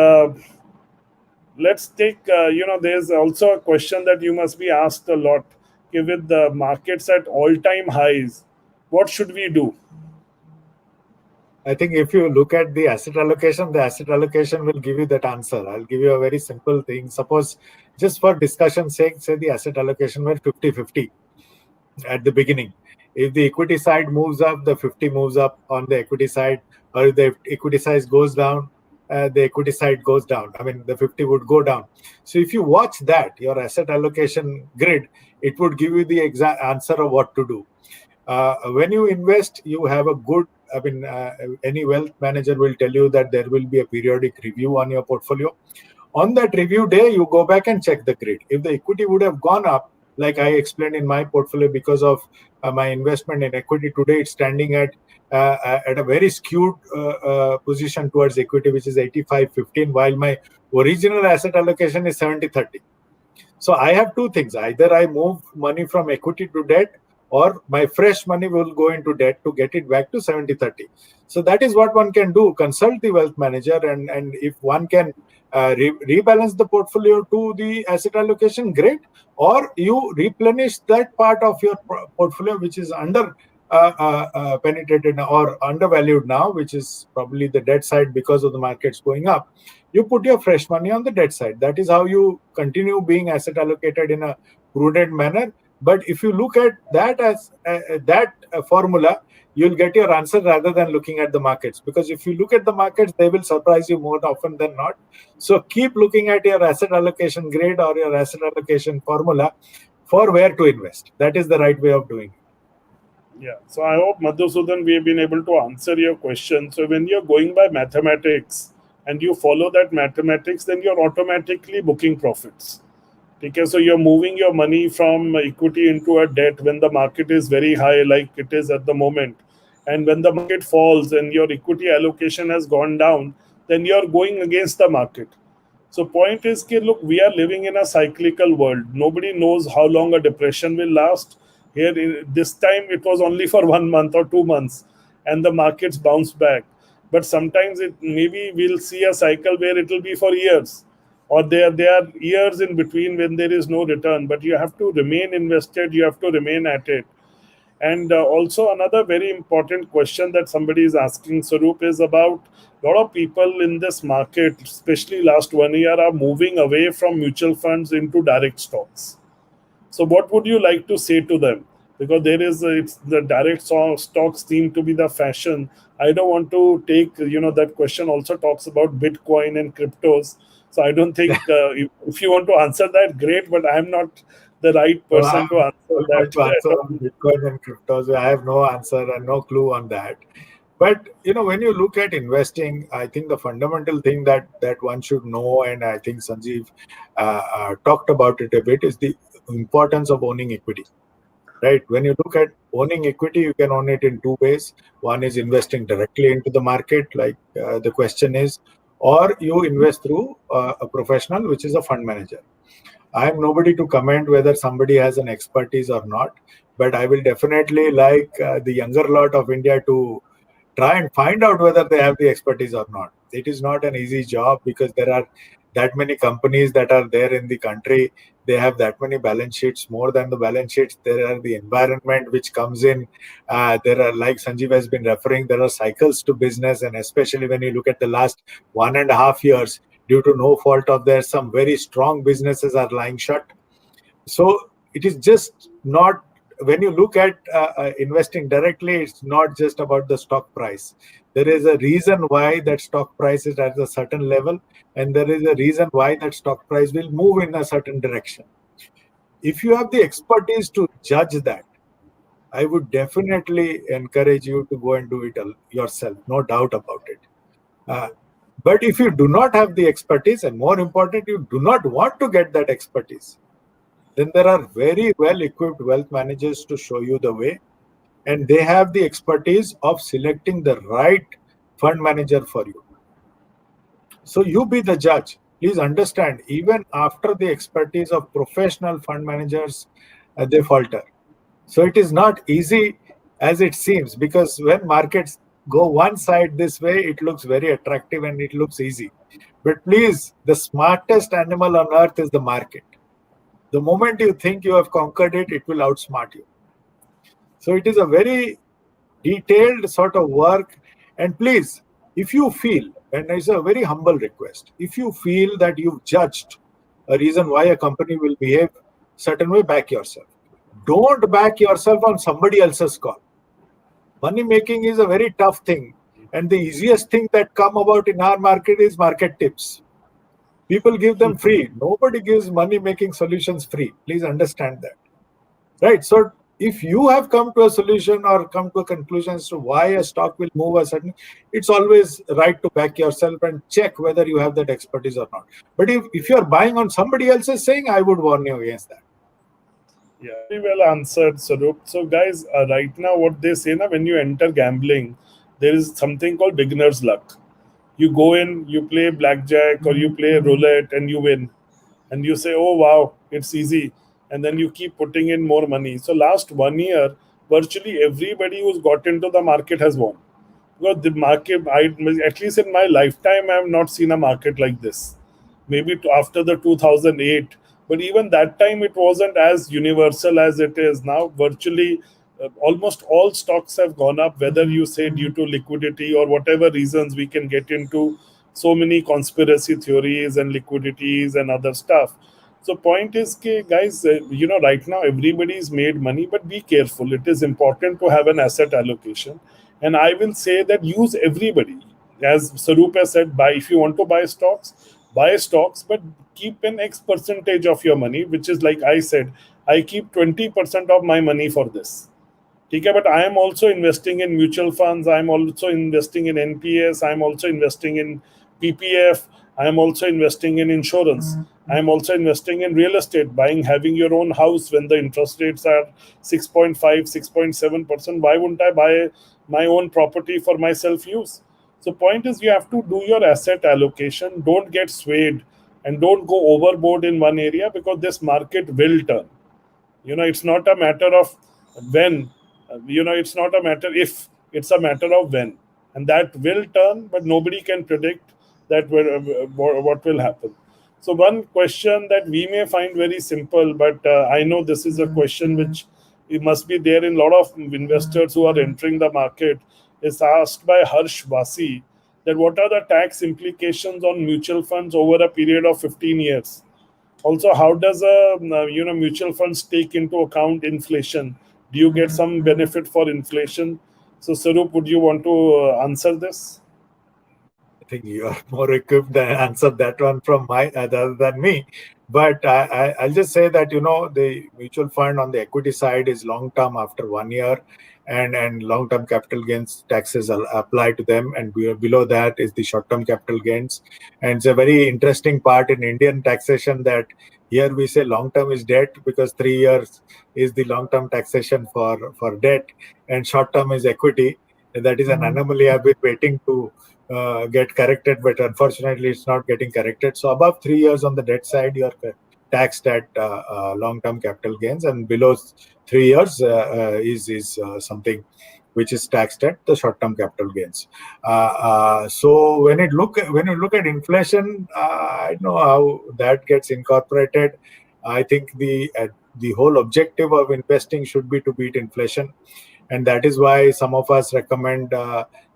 A: let's take, there's also a question that you must be asked a lot. with the markets at all-time highs, what should we do?
B: I think if you look at the asset allocation will give you that answer. I'll give you a very simple thing. Suppose, just for discussion's sake, say the asset allocation were 50-50 at the beginning. If the equity side moves up, the 50 moves up on the equity side, or if the equity size goes down, the equity side goes down. I mean, the 50 would go down. So if you watch that, your asset allocation grid, it would give you the exact answer of what to do. When you invest, you have a good, any wealth manager will tell you that there will be a periodic review on your portfolio. On that review day, you go back and check the grid. If the equity would have gone up, like I explained in my portfolio, because of my investment in equity today, it's standing at a very skewed position towards equity, which is 85-15, while my original asset allocation is 70-30. So I have two things. Either I move money from equity to debt, or my fresh money will go into debt to get it back to 70-30. So that is what one can do. Consult the wealth manager, and if one can rebalance the portfolio to the asset allocation, great. Or you replenish that part of your portfolio which is under penetrated or undervalued now, which is probably the debt side because of the markets going up. You put your fresh money on the debt side. That is how you continue being asset allocated in a prudent manner. But if you look at that as that formula, you'll get your answer rather than looking at the markets. Because if you look at the markets, they will surprise you more often than not. So keep looking at your asset allocation grade or your asset allocation formula for where to invest. That is the right way of doing it.
A: Yeah. So I hope, Madhusudan, we have been able to answer your question. So when you're going by mathematics and you follow that mathematics, then you're automatically booking profits. Okay, so you're moving your money from equity into a debt when the market is very high, like it is at the moment. And when the market falls and your equity allocation has gone down, then you're going against the market. So point is, look, we are living in a cyclical world. Nobody knows how long a depression will last. Here, this time it was only for 1 month or 2 months, and the markets bounce back. But sometimes it maybe we'll see a cycle where it will be for years, or there are years in between when there is no return. But you have to remain invested. You have to remain at it. And also another very important question that somebody is asking, Swarup, is about a lot of people in this market, especially last 1 year, are moving away from mutual funds into direct stocks. So what would you like to say to them? Because there is it's the direct stocks seem to be the fashion. I don't want to take that question also talks about Bitcoin and cryptos. So I don't think if you want to answer that, great. But I'm not the right
B: So I'm
A: person to answer
B: going to answer
A: that.
B: on Bitcoin and cryptos. I have no answer and no clue on that. But when you look at investing, I think the fundamental thing that one should know, and I think Sanjiv talked about it a bit, is the importance of owning equity. Right? When you look at owning equity, you can own it in two ways. One is investing directly into the market, like the question is, or you invest through a professional, which is a fund manager. I am nobody to comment whether somebody has an expertise or not, but I will definitely like the younger lot of India to try and find out whether they have the expertise or not. It is not an easy job because there are that many companies that are there in the country. They have that many balance sheets. More than the balance sheets, there are the environment which comes in. There are, like Sanjeev has been referring, there are cycles to business, and especially when you look at the last 1.5 years, due to no fault of theirs, some very strong businesses are lying shut. So it is just not, when you look at investing directly, it's not just about the stock price. There is a reason why that stock price is at a certain level, and there is a reason why that stock price will move in a certain direction. If you have the expertise to judge that, I would definitely encourage you to go and do it yourself, no doubt about it. Uh, but if you do not have the expertise, and more important, you do not want to get that expertise, then there are very well equipped wealth managers to show you the way, and they have the expertise of selecting the right fund manager for you. So you be the judge. Please understand, even after the expertise of professional fund managers, they falter. So it is not easy as it seems, because when markets go one side this way, it looks very attractive and it looks easy. But please, the smartest animal on earth is the market. The moment you think you have conquered it, it will outsmart you. So it is a very detailed sort of work. And please, if you feel, and it's a very humble request, if you feel that you've judged a reason why a company will behave certain way, back yourself. Don't back yourself on somebody else's call. Money making is a very tough thing. And the easiest thing that come about in our market is market tips. People give them free. Nobody gives money making solutions free. Please understand that. Right. So if you have come to a solution or come to a conclusion as to why a stock will move a certain, it's always right to back yourself and check whether you have that expertise or not. But if you're buying on somebody else's saying, I would warn you against that.
A: Yeah, very well answered, Sarup. So, guys, right now, what they say now, when you enter gambling, there is something called beginner's luck. You go in, you play blackjack or you play roulette and you win. And you say, oh, wow, it's easy. And then you keep putting in more money. So, last 1 year, virtually everybody who's got into the market has won. Because the market, at least in my lifetime, I have not seen a market like this. Maybe after the 2008, but even that time it wasn't as universal as it is now. Virtually, almost all stocks have gone up. Whether you say due to liquidity or whatever reasons, we can get into so many conspiracy theories and liquidities and other stuff. So point is, guys, right now everybody's made money, but be careful. It is important to have an asset allocation, and I will say that use everybody. As Sarup has said, buy if you want to buy stocks, but keep an X percentage of your money, which is like I said, I keep 20% of my money for this. Okay, but I am also investing in mutual funds. I am also investing in NPS. I am also investing in PPF. I am also investing in insurance. I am also investing in real estate, having your own house when the interest rates are 6.5, 6.7%. Why wouldn't I buy my own property for my self use? So, point is, you have to do your asset allocation. Don't get swayed and don't go overboard in one area, because this market will turn. It's not a matter of when. It's not a matter if, it's a matter of when. And that will turn, but nobody can predict that what will happen. So one question that we may find very simple, but I know this is a question which it must be there in a lot of investors who are entering the market, is asked by Harsh Vasi, that what are the tax implications on mutual funds over a period of 15 years? Also, how does a mutual funds take into account inflation? Do you get some benefit for inflation? So, Sarup, would you want to answer this?
B: I think you are more equipped to answer that one from my other than me. But I'll just say that the mutual fund on the equity side is long term after 1 year, and long term capital gains taxes are applied to them, and below that is the short term capital gains. And it's a very interesting part in Indian taxation that here we say long term is debt, because 3 years is the long term taxation for debt, and short term is equity. And that is an anomaly I've been waiting to get corrected, but unfortunately it's not getting corrected. So above 3 years on the debt side, you are taxed at long-term capital gains, and below 3 years is something which is taxed at the short-term capital gains. So when you look at inflation, I know how that gets incorporated. I think the whole objective of investing should be to beat inflation, and that is why some of us recommend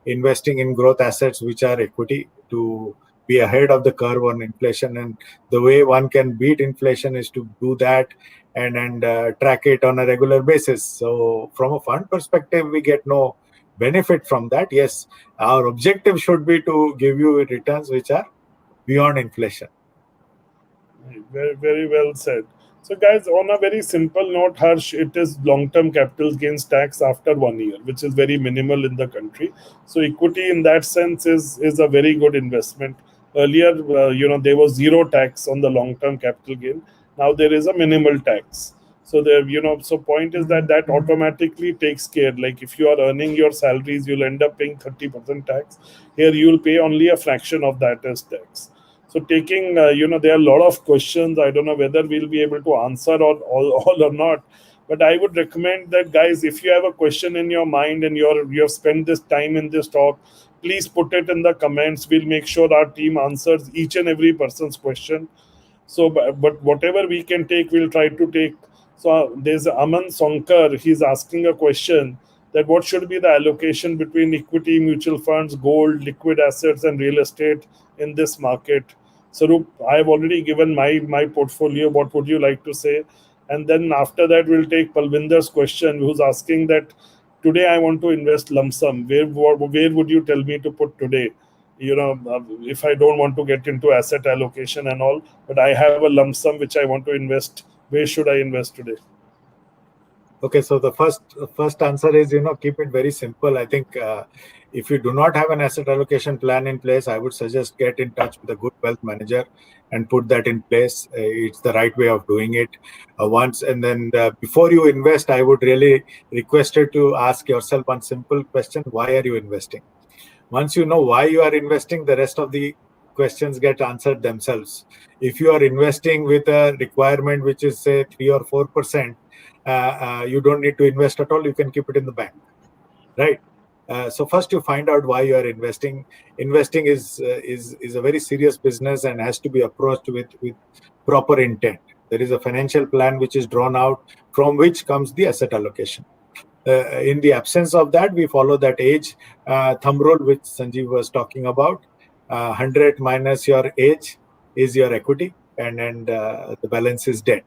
B: investing in growth assets which are equity, to be ahead of the curve on inflation. And the way one can beat inflation is to do that and track it on a regular basis. So from a fund perspective, we get no benefit from that. Yes, our objective should be to give you returns which are beyond inflation.
A: Very, very well said. So, guys, on a very simple note, Harsh, it is long-term capital gains tax after 1 year, which is very minimal in the country. So, equity in that sense is a very good investment. Earlier, there was zero tax on the long-term capital gain. Now there is a minimal tax. So there, so point is that automatically takes care. Like if you are earning your salaries, you'll end up paying 30% tax. Here, you'll pay only a fraction of that as tax. So taking, there are a lot of questions. I don't know whether we'll be able to answer all or not. But I would recommend that, guys, if you have a question in your mind and you have spent this time in this talk, please put it in the comments. We'll make sure our team answers each and every person's question. So, but whatever we can take, we'll try to take. So there's Aman Sonkar. He's asking a question that what should be the allocation between equity, mutual funds, gold, liquid assets, and real estate in this market. Sarup, I've already given my portfolio. What would you like to say? And then after that, we'll take Palvinder's question, who's asking that today I want to invest lump sum. Where would you tell me to put today? If I don't want to get into asset allocation and all, but I have a lump sum which I want to invest, where should I invest today?
B: Okay, so the first answer is, keep it very simple. I think if you do not have an asset allocation plan in place, I would suggest get in touch with a good wealth manager and put that in place. It's the right way of doing it. Once and then before you invest, I would really request you to ask yourself one simple question: why are you investing? Once you know why you are investing, the rest of the questions get answered themselves. If you are investing with a requirement which is say 3 or 4%, you don't need to invest at all. You can keep it in the bank, right? So first you find out why you are investing. Investing is a very serious business and has to be approached with proper intent. There is a financial plan which is drawn out, from which comes the asset allocation. In the absence of that, we follow that age thumb rule which Sanjiv was talking about. 100 minus your age is your equity, and the balance is debt,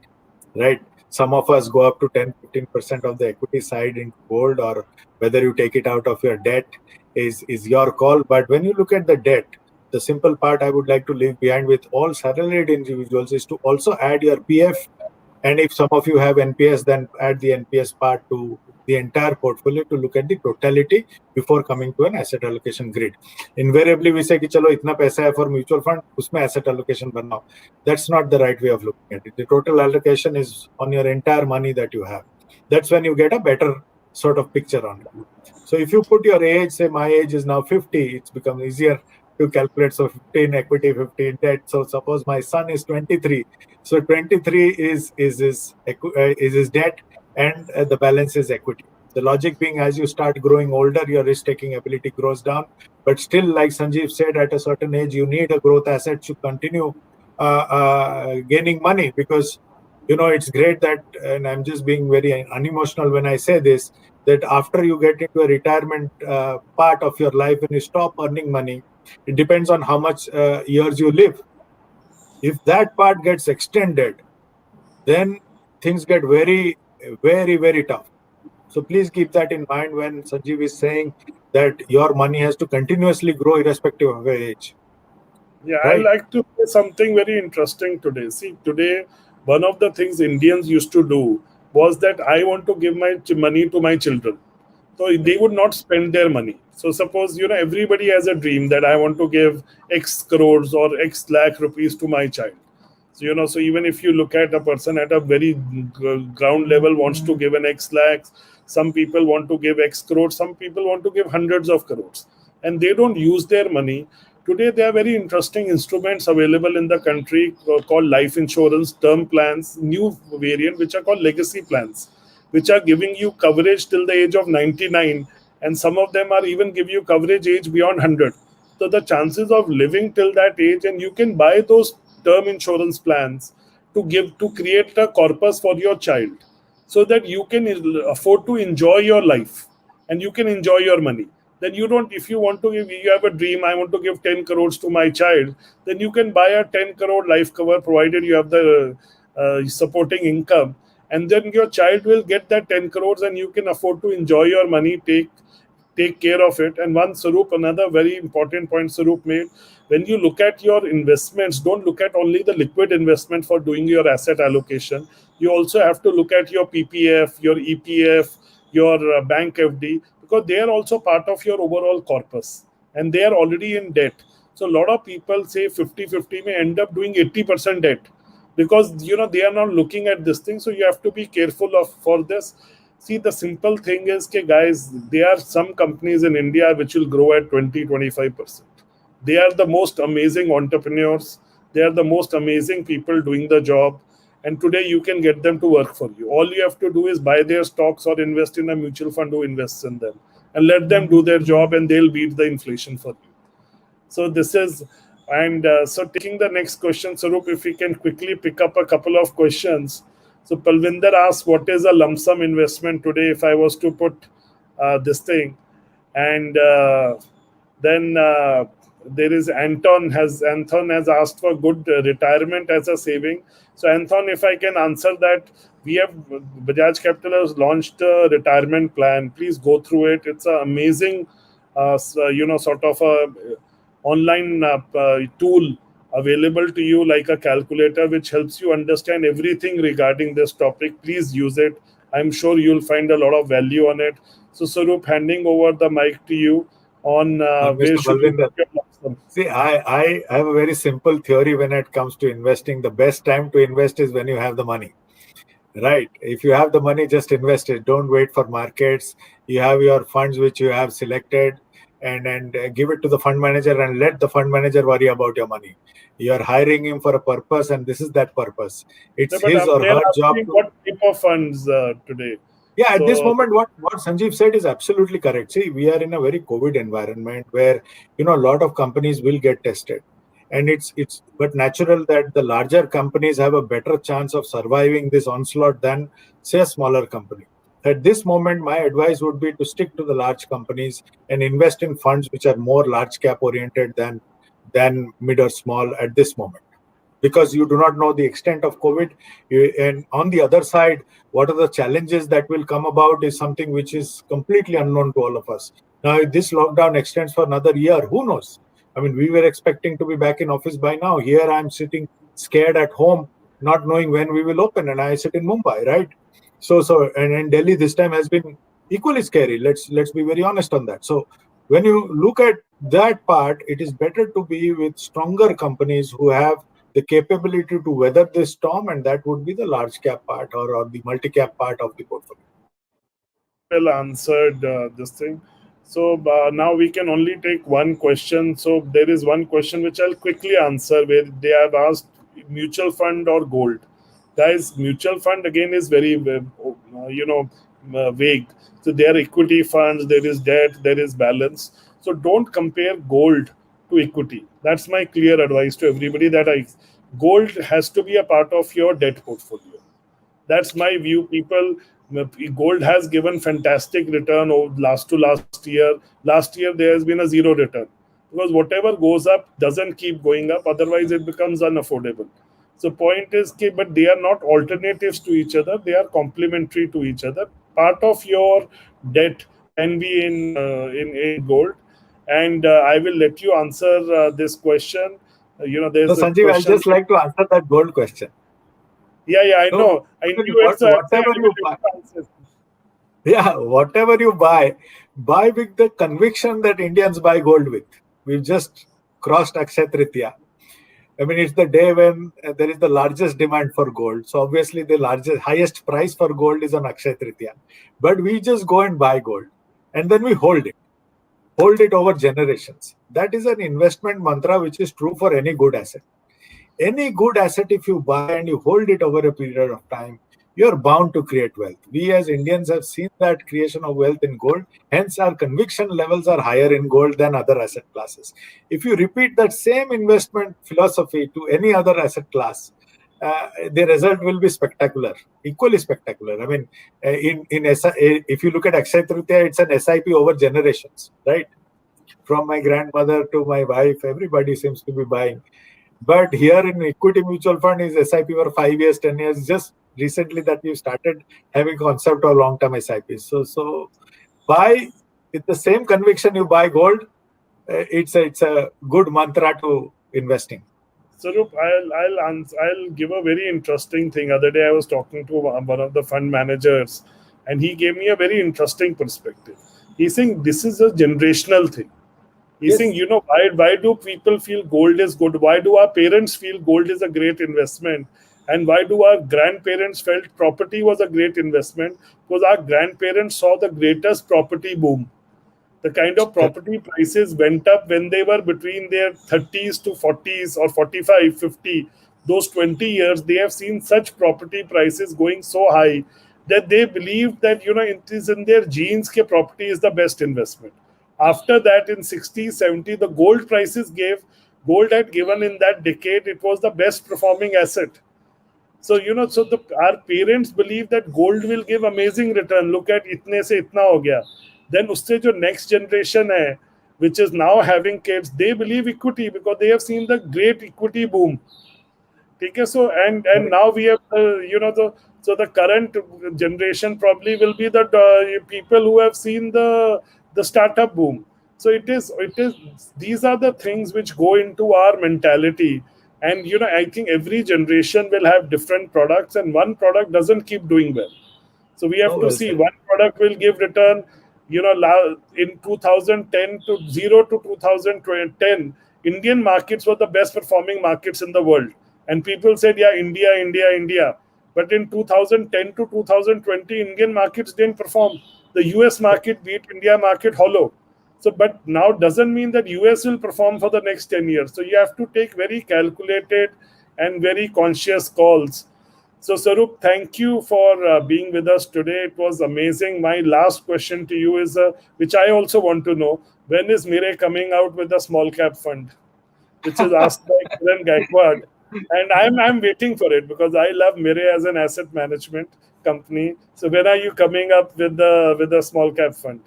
B: right? Some of us go up to 10-15% of the equity side into gold, or whether you take it out of your debt is your call. But when you look at the debt, the simple part I would like to leave behind with all salaried individuals is to also add your PF. And if some of you have NPS, then add the NPS part to the entire portfolio to look at the totality before coming to an asset allocation grid. Invariably, we say कि चलो इतना पैसा है for mutual fund, उसमें asset allocation बनाओ. That's not the right way of looking at it. The total allocation is on your entire money that you have. That's when you get a better sort of picture on it. So if you put your age, say my age is now 50, it's become easier to calculate. So 15 equity, 15 debt. So suppose my son is 23. So 23 is his debt, and the balance is equity. The logic being, as you start growing older, your risk-taking ability grows down. But still, like Sanjiv said, at a certain age, you need a growth asset to continue gaining money, because it's great that, and I'm just being very unemotional when I say this, that after you get into a retirement part of your life, when you stop earning money, it depends on how much years you live. If that part gets extended, then things get very, very, very tough. So please keep that in mind when Sanjiv is saying that your money has to continuously grow irrespective of your age.
A: Yeah, I
B: Right?
A: like to say something very interesting today. See, today, one of the things Indians used to do was that I want to give my money to my children. So they would not spend their money. So suppose, everybody has a dream that I want to give X crores or X lakh rupees to my child. So, so even if you look at a person at a very ground level wants to give an X lakhs, some people want to give X crores, some people want to give hundreds of crores, and they don't use their money. Today, there are very interesting instruments available in the country called life insurance, term plans, new variant, which are called legacy plans, which are giving you coverage till the age of 99, and some of them are even give you coverage age beyond 100. So the chances of living till that age, and you can buy those term insurance plans to create a corpus for your child, so that you can afford to enjoy your life and you can enjoy your money. Then you don't, if you want to give, you have a dream, I want to give 10 crores to my child, then you can buy a 10 crore life cover, provided you have the supporting income, and then your child will get that 10 crores and you can afford to enjoy your money, take care of it. And one Sarup, another very important point Sarup made, when you look at your investments, don't look at only the liquid investment for doing your asset allocation. You also have to look at your PPF, your EPF, your bank FD, because they are also part of your overall corpus and they are already in debt. So a lot of people say 50-50 may end up doing 80% debt, because they are not looking at this thing. So you have to be careful of for this. See, the simple thing is, okay, guys, there are some companies in India which will grow at 20-25%. They are the most amazing entrepreneurs. They are the most amazing people doing the job. And today you can get them to work for you. All you have to do is buy their stocks or invest in a mutual fund who invests in them, and let them do their job, and they'll beat the inflation for you. So this is And so taking the next question, Sarup, if we can quickly pick up a couple of questions. So Palvinder asks, what is a lump sum investment today if I was to put this thing? And then there is Anton has asked for good retirement as a saving. So Anton, if I can answer that, we have Bajaj Capital has launched a retirement plan. Please go through it. It's an amazing, sort of a online tool available to you, like a calculator, which helps you understand everything regarding this topic. Please use it. I'm sure you'll find a lot of value on it. So, Sarup, handing over the mic to you on where
B: Mr.
A: should you
B: Balvinder,
A: put your lump sum.
B: see, I have a very simple theory when it comes to investing. The best time to invest is when you have the money. Right. If you have the money, just invest it. Don't wait for markets. You have your funds which you have selected, and give it to the fund manager and let the fund manager worry about your money. You are hiring him for a purpose, and this is that purpose.
A: No,
B: It's
A: but
B: his or
A: they're
B: her job
A: asking
B: to.
A: what type of funds today.
B: Yeah, at this
A: So,
B: moment, what Sanjeev said is absolutely correct. See, we are in a very COVID environment where a lot of companies will get tested, and it's but natural that the larger companies have a better chance of surviving this onslaught than say a smaller company. At this moment, my advice would be to stick to the large companies and invest in funds which are more large cap oriented than mid or small at this moment, because you do not know the extent of COVID. And on the other side, what are the challenges that will come about is something which is completely unknown to all of us. Now, if this lockdown extends for another year, who knows? I mean, we were expecting to be back in office by now. Here I'm sitting scared at home, not knowing when we will open, and I sit in Mumbai, right? And Delhi this time has been equally scary. Let's be very honest on that. So when you look at that part, it is better to be with stronger companies who have the capability to weather this storm, and that would be the large cap part or the multi cap part of the portfolio.
A: well answered this thing. So now we can only take one question. So there is one question which I'll quickly answer, where they have asked mutual fund or gold. Guys, mutual fund again is very vague. So there are equity funds, there is debt, there is balance. So don't compare gold to equity. That's my clear advice to everybody. Gold has to be a part of your debt portfolio. That's my view. People, gold has given fantastic return over last year. Last year there has been a zero return, because whatever goes up doesn't keep going up. Otherwise, it becomes unaffordable. So point is, but they are not alternatives to each other. They are complementary to each other. Part of your debt can be in gold, and I will let you answer this question.
B: So,
A: There's a
B: Sanjeev, I'll
A: question.
B: just like to answer that gold question.
A: Yeah, I
B: So,
A: know. I knew it. So I'm saying
B: whatever
A: I will
B: you
A: let
B: buy,
A: you answer.
B: yeah, whatever you buy with the conviction that Indians buy gold with. We've just crossed Akshay Tritiya. I mean, it's the day when there is the largest demand for gold. So obviously, the highest price for gold is on Akshay Tritiya. But we just go and buy gold, and then we hold it over generations. That is an investment mantra which is true for any good asset. Any good asset, if you buy and you hold it over a period of time, you're bound to create wealth. We as Indians have seen that creation of wealth in gold. Hence, our conviction levels are higher in gold than other asset classes. If you repeat that same investment philosophy to any other asset class, the result will be spectacular, equally spectacular. I mean, if you look at Akshay Tritiya, it's an SIP over generations, right? From my grandmother to my wife, everybody seems to be buying. But here in equity mutual fund is SIP for 5 years, 10 years. Just recently that we started having concept of long-term SIPs. So buy with the same conviction you buy gold. It's a good mantra to investing.
A: Sarup, I'll give a very interesting thing. Other day I was talking to one of the fund managers, and he gave me a very interesting perspective. He's saying this is a generational thing. He's saying,
B: Yes.
A: why do people feel gold is good? Why do our parents feel gold is a great investment? And why do our grandparents felt property was a great investment? Because our grandparents saw the greatest property boom. The kind of property prices went up when they were between their 30s to 40s, or 45, 50. Those 20 years, they have seen such property prices going so high that they believed that, it is in their genes that property is the best investment. After that, in 60s, 70s, the gold prices gave gold had given in that decade, it was the best performing asset. So our parents believe that gold will give amazing return. Look at itne se itna ho gaya. Then usse jo next generation hai, which is now having kids, they believe equity because they have seen the great equity boom. Okay, so and now we have the current generation probably will be the people who have seen the startup boom. So it is these are the things which go into our mentality. And I think every generation will have different products, and one product doesn't keep doing well. So we have
B: Oh,
A: to
B: well
A: see
B: said.
A: one product will give return. In 2010 to 2010, Indian markets were the best performing markets in the world, and people said, "Yeah, India, India, India." But in 2010 to 2020, Indian markets didn't perform. The US market beat India market hollow. So, but now doesn't mean that US will perform for the next 10 years. So you have to take very calculated and very conscious calls. So, Swarup, thank you for being with us today. It was amazing. My last question to you is, which I also want to know, when is Mirae coming out with a small cap fund, which is asked by Kiran Gaikwad, and I'm waiting for it because I love Mirae as an asset management company. So, when are you coming up with the small cap fund?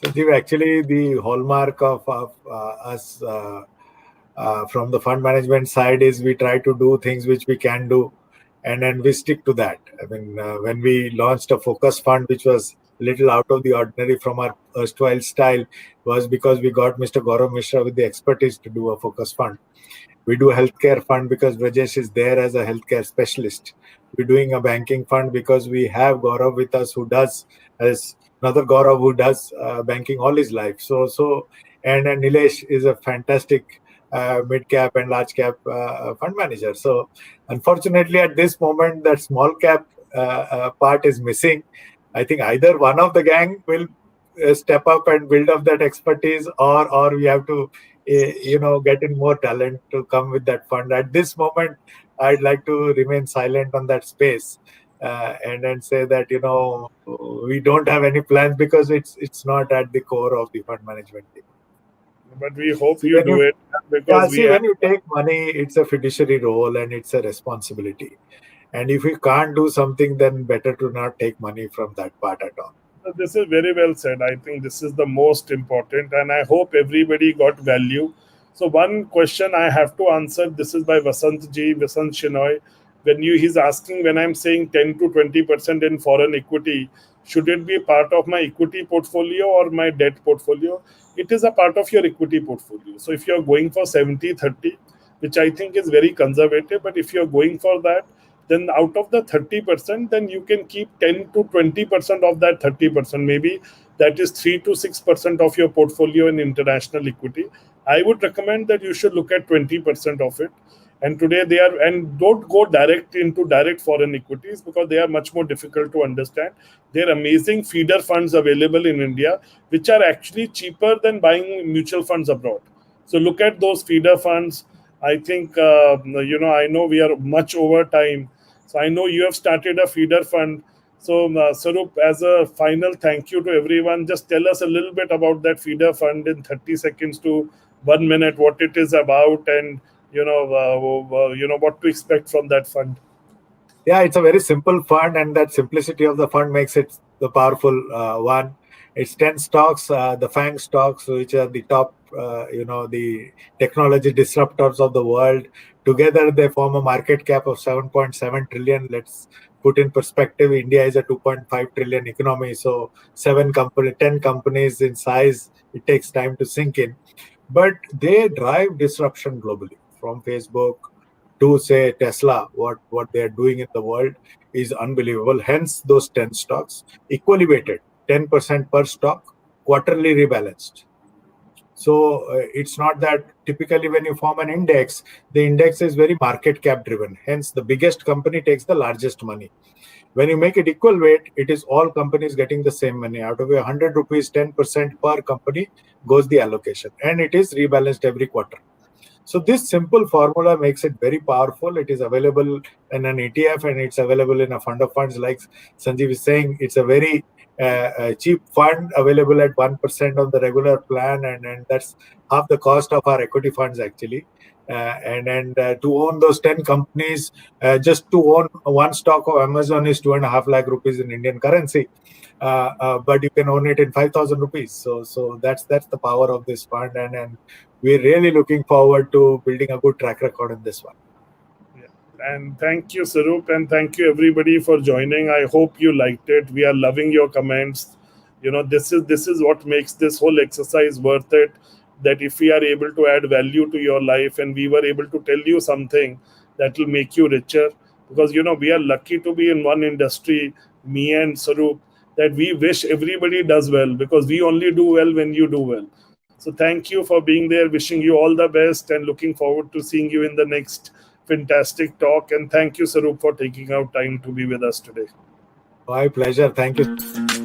B: Sanjeev, actually, the hallmark of us from the fund management side is we try to do things which we can do, and then we stick to that. I mean, when we launched a focus fund, which was little out of the ordinary from our erstwhile style, was because we got Mr. Gaurav Mishra with the expertise to do a focus fund. We do a healthcare fund because Brajesh is there as a healthcare specialist. We're doing a banking fund because we have Gaurav with us, who does as another Gaurav who does banking all his life. And Nilesh is a fantastic mid cap and large cap fund manager. So unfortunately, at this moment, that small cap part is missing. I think either one of the gang will step up and build up that expertise, or we have to get in more talent to come with that fund. At this moment, I'd like to remain silent on that space, and then say that we don't have any plans because it's not at the core of the fund management team.
A: But we hope
B: See,
A: you do it because we have.
B: when you take money, it's a fiduciary role and it's a responsibility. And if you can't do something, then better to not take money from that part at all.
A: This is very well said. I think this is the most important, and I hope everybody got value. So, one question I have to answer. This is by Vasant Shinoy. He's asking, when I'm saying 10 to 20% in foreign equity, should it be part of my equity portfolio or my debt portfolio? It is a part of your equity portfolio. So, if you're going for 70-30, which I think is very conservative, but if you're going for that, then out of the 30%, then you can keep 10 to 20% of that 30%. Maybe that is 3 to 6% of your portfolio in international equity. I would recommend that you should look at 20% of it. And today they are, and don't go direct into direct foreign equities because they are much more difficult to understand. There are amazing feeder funds available in India, which are actually cheaper than buying mutual funds abroad. So look at those feeder funds. I think, I know we are much over time. So I know you have started a feeder fund. So, Sarup, as a final thank you to everyone, just tell us a little bit about that feeder fund in 30 seconds to 1 minute, what it is about, and what to expect from that fund.
B: Yeah, it's a very simple fund, and that simplicity of the fund makes it the powerful one. It's 10 stocks, the FANG stocks, which are the top, the technology disruptors of the world. Together, they form a market cap of 7.7 trillion. Let's put in perspective, India is a 2.5 trillion economy. So 10 companies in size, it takes time to sink in. But they drive disruption globally, from Facebook to say Tesla. What they are doing in the world is unbelievable. Hence, those 10 stocks equally weighted, 10% per stock, quarterly rebalanced. So it's not that typically when you form an index, the index is very market cap driven. Hence, the biggest company takes the largest money. When you make it equal weight, it is all companies getting the same money. Out of 100 rupees, 10% per company goes the allocation, and it is rebalanced every quarter. So this simple formula makes it very powerful. It is available in an ETF and it's available in a fund of funds. Like Sanjiv is saying, it's a very cheap fund available at 1% on the regular plan, and that's half the cost of our equity funds actually. And to own those 10 companies, just to own one stock of Amazon is 2.5 lakh rupees in Indian currency. But you can own it in 5,000 rupees. So that's the power of this fund, and we're really looking forward to building a good track record in this one.
A: And thank you, Sarup, and thank you everybody for joining. I hope you liked it. We are loving your comments. This is what makes this whole exercise worth it. That if we are able to add value to your life and we were able to tell you something that will make you richer, because we are lucky to be in one industry, me and Sarup, that we wish everybody does well, because we only do well when you do well. So thank you for being there. Wishing you all the best and looking forward to seeing you in the next FINtastic Talk. And thank you, Sarup, for taking out time to be with us today.
B: My pleasure. Thank you.